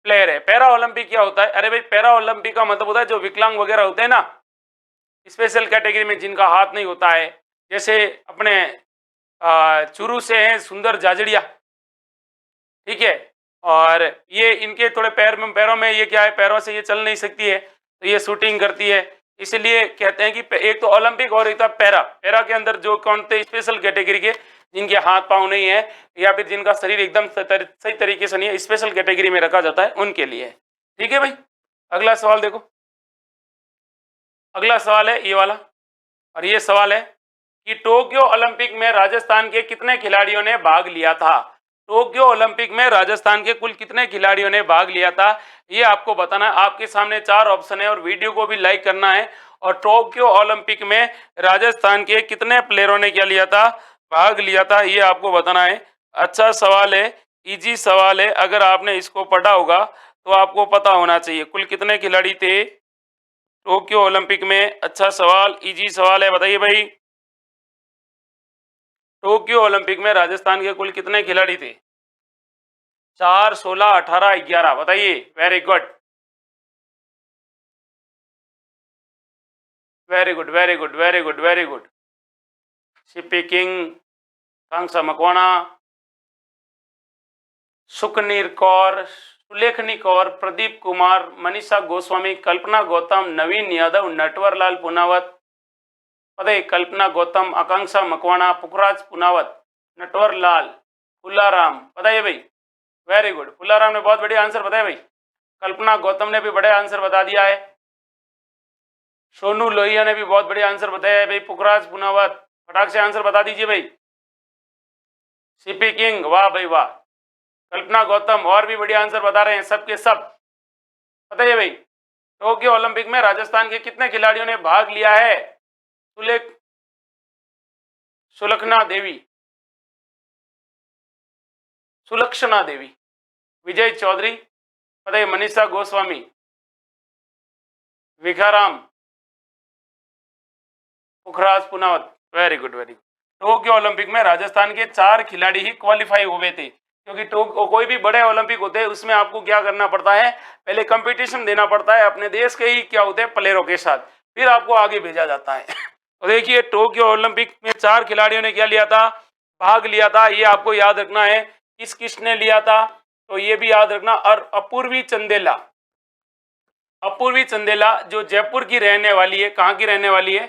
प्लेयर है। पैरा ओलंपिक क्या होता है, अरे भाई पैरा ओलंपिक का मतलब होता है जो विकलांग वगैरह होते हैं ना, स्पेशल कैटेगरी में जिनका हाथ नहीं होता है, जैसे अपने चुरू से हैं सुंदर जाजड़िया, ठीक है। और ये इनके थोड़े पैरों में ये क्या है, पैरों से ये चल नहीं सकती है, तो ये शूटिंग करती है। इसलिए कहते हैं कि एक तो ओलंपिक और एक था पैरा। पैरा के अंदर जो कौन थे, स्पेशल कैटेगरी के, जिनके हाथ पांव नहीं है या फिर जिनका शरीर एकदम सही तरीके से नहीं है, स्पेशल कैटेगरी में रखा जाता है उनके लिए। ठीक है भाई, अगला सवाल देखो। अगला सवाल है ये वाला, और ये सवाल है कि टोक्यो ओलंपिक में राजस्थान के कितने खिलाड़ियों ने भाग लिया था। टोक्यो ओलंपिक में राजस्थान के कुल कितने खिलाड़ियों ने भाग लिया था, ये आपको बताना है। आपके सामने 4 ऑप्शन है और वीडियो को भी लाइक करना है। और टोक्यो ओलंपिक में राजस्थान के कितने प्लेयरों ने क्या लिया था, भाग लिया था, ये आपको बताना है। अच्छा सवाल है, इजी सवाल है, अगर आपने इसको पढ़ा होगा तो आपको पता होना चाहिए कुल कितने खिलाड़ी थे टोक्यो ओलंपिक में। अच्छा सवाल, इजी सवाल है, बताइए भाई। टोक्यो ओलंपिक में राजस्थान के कुल कितने खिलाड़ी थे? 4, 16, 18, 11, बताइए। Very good, very good, very good, very good, very good. CP king, Kansa Makwana, सुखनीर Kaur, सुलेखनी Kaur, Pradeep Kumar, Manisha Goswami, कल्पना गौतम, नवीन यादव, नटवर लाल पुनावत, पता कल्पना गौतम, आकांक्षा मकवाना, पुखराज पुनावत, नटवर लाल, फुल्लाराम, बताइए भाई। वेरी गुड, फुल्लाराम ने बहुत बढ़िया आंसर बताया भाई। कल्पना गौतम ने भी बड़े आंसर बता दिया है। सोनू लोहिया ने भी बहुत बढ़िया आंसर बताया है भाई। पुखराज पुनावत, फटाक से आंसर बता दीजिए भाई। सीपी किंग, वाह भाई वाह। कल्पना गौतम और भी बढ़िया आंसर बता रहे हैं सबके सब। बताइए भाई, टोक्यो ओलंपिक में राजस्थान के कितने खिलाड़ियों ने भाग लिया है? सुलक्षणा देवी, सुलक्षणा देवी, विजय चौधरी, बताइए। Manisha Goswami, Vikharam, Pukhraj Punawat, very good, very good. Tokyo Olympic में राजस्थान के 4 खिलाड़ी ही क्वालिफाई हुए थे, क्योंकि कोई भी बड़े ओलंपिक होते हैं उसमें आपको क्या करना पड़ता है, पहले कंपटीशन देना पड़ता है अपने देश के ही क्या होते हैं प्लेयरों के साथ, फिर आपको आगे भेजा जाता है। तो देखिए टोक्यो ओलंपिक में 4 खिलाड़ियों ने क्या लिया था, भाग लिया था, ये आपको याद रखना है। किस किसने लिया था, तो ये भी याद रखना। और अपूर्वी चंदेला, अपूर्वी चंदेला जो जयपुर की रहने वाली है, कहाँ की रहने वाली है,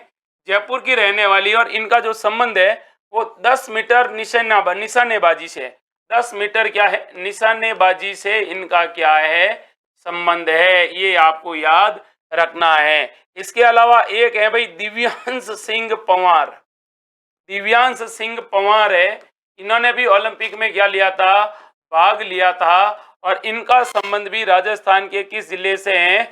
जयपुर की रहने वाली है। और इनका जो संबंध है वो 10 मीटर निशानेबाजी से, 10 मीटर क्या है, निशानेबाजी से इनका क्या है, संबंध है, ये आपको याद रखना है। इसके अलावा एक है भाई दिव्यांश सिंह पंवार, दिव्यांश सिंह पंवार है, इन्होंने भी ओलंपिक में क्या लिया था, भाग लिया था। और इनका संबंध भी राजस्थान के किस जिले से है,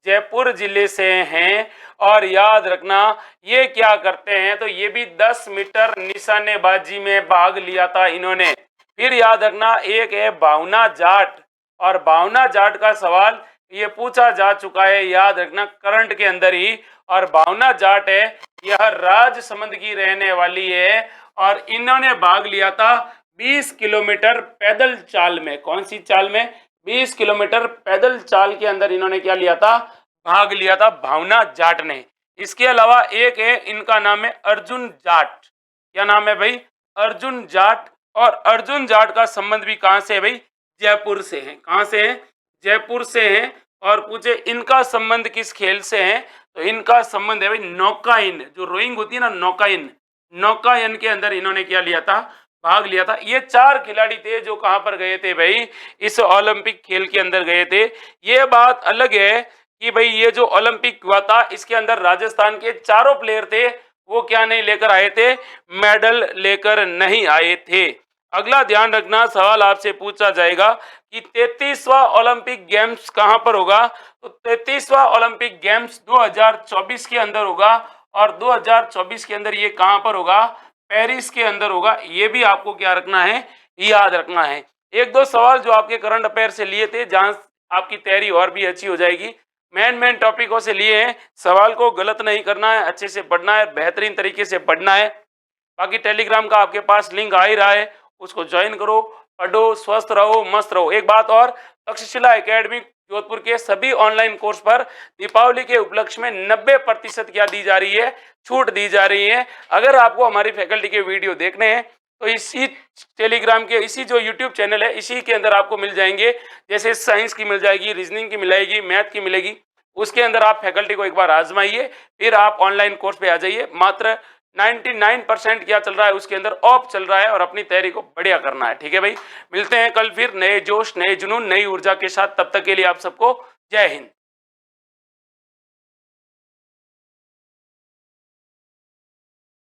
जयपुर जिले से हैं। और याद रखना ये क्या करते हैं, तो ये भी 10 मीटर निशानेबाजी में भाग लिया था इन्होंने। फिर याद रखना एक है भावना जाट, और भावना जाट का सवाल ये पूछा जा चुका है, याद रखना करंट के अंदर ही। और भावना जाट है, यह राजसमंद की रहने वाली है, और इन्होंने भाग लिया था 20 किलोमीटर पैदल चाल में। कौन सी चाल में, 20 किलोमीटर पैदल चाल के अंदर इन्होंने क्या लिया था, भाग लिया था भावना जाट ने। इसके अलावा एक है, इनका नाम है अर्जुन जाट, क्या नाम है भाई, अर्जुन जाट। और अर्जुन जाट का संबंध भी कहां से है भाई, जयपुर से है। कहां से है, जयपुर से है। और पूछे इनका संबंध किस खेल से है, तो इनका संबंध है भाई नौकायन, जो रोइंग होती है ना, नौकायन, नौकायन के अंदर इन्होंने क्या लिया था, भाग लिया था। ये 4 खिलाड़ी थे जो कहां पर गए थे भाई, इस ओलंपिक खेल के अंदर गए थे। ये बात अलग है कि भाई ये जो ओलंपिक हुआ था इसके अंदर राजस्थान के चारों प्लेयर थे, वो क्या नहीं लेकर आए थे, मेडल लेकर नहीं आए थे। अगला ध्यान रखना, सवाल आपसे पूछा जाएगा कि 33वां ओलंपिक गेम्स कहां पर होगा, तो 33वां ओलंपिक गेम्स 2024 के अंदर होगा। और 2024 के अंदर ये कहां पर होगा, पेरिस के अंदर होगा। ये भी आपको क्या रखना है, याद रखना है। एक दो सवाल जो आपके करंट अफेयर से लिए थे, जहां आपकी तैयारी और भी अच्छी हो जाएगी। मेन टॉपिकों से लिए हैं, सवाल को गलत नहीं करना है, अच्छे से पढ़ना है, बेहतरीन तरीके से पढ़ना है। बाकी टेलीग्राम का आपके पास लिंक आ ही रहा है, उसको ज्वाइन करो, पढ़ो, स्वस्थ रहो, मस्त रहो। एक बात और, तक्षशिला एकेडमी जोधपुर के सभी ऑनलाइन कोर्स पर दीपावली के उपलक्ष्य में 90% क्या दी जा रही है, छूट दी जा रही है। अगर आपको हमारी फैकल्टी के वीडियो देखने हैं तो इसी टेलीग्राम के, इसी जो यूट्यूब चैनल है, इसी के अंदर आपको मिल जाएंगे। जैसे साइंस की मिल जाएगी, रीजनिंग की मिलेगी, मैथ की मिलेगी, उसके अंदर आप फैकल्टी को एक बार आजमाइए, फिर आप ऑनलाइन कोर्स पे आ जाइए। मात्र 99% क्या चल रहा है, उसके अंदर ऑफ चल रहा है, और अपनी तैयारी को बढ़िया करना है। ठीक है भाई, मिलते हैं कल फिर नए जोश, नए जुनून, नई ऊर्जा के साथ। तब तक के लिए आप सबको जय हिंद।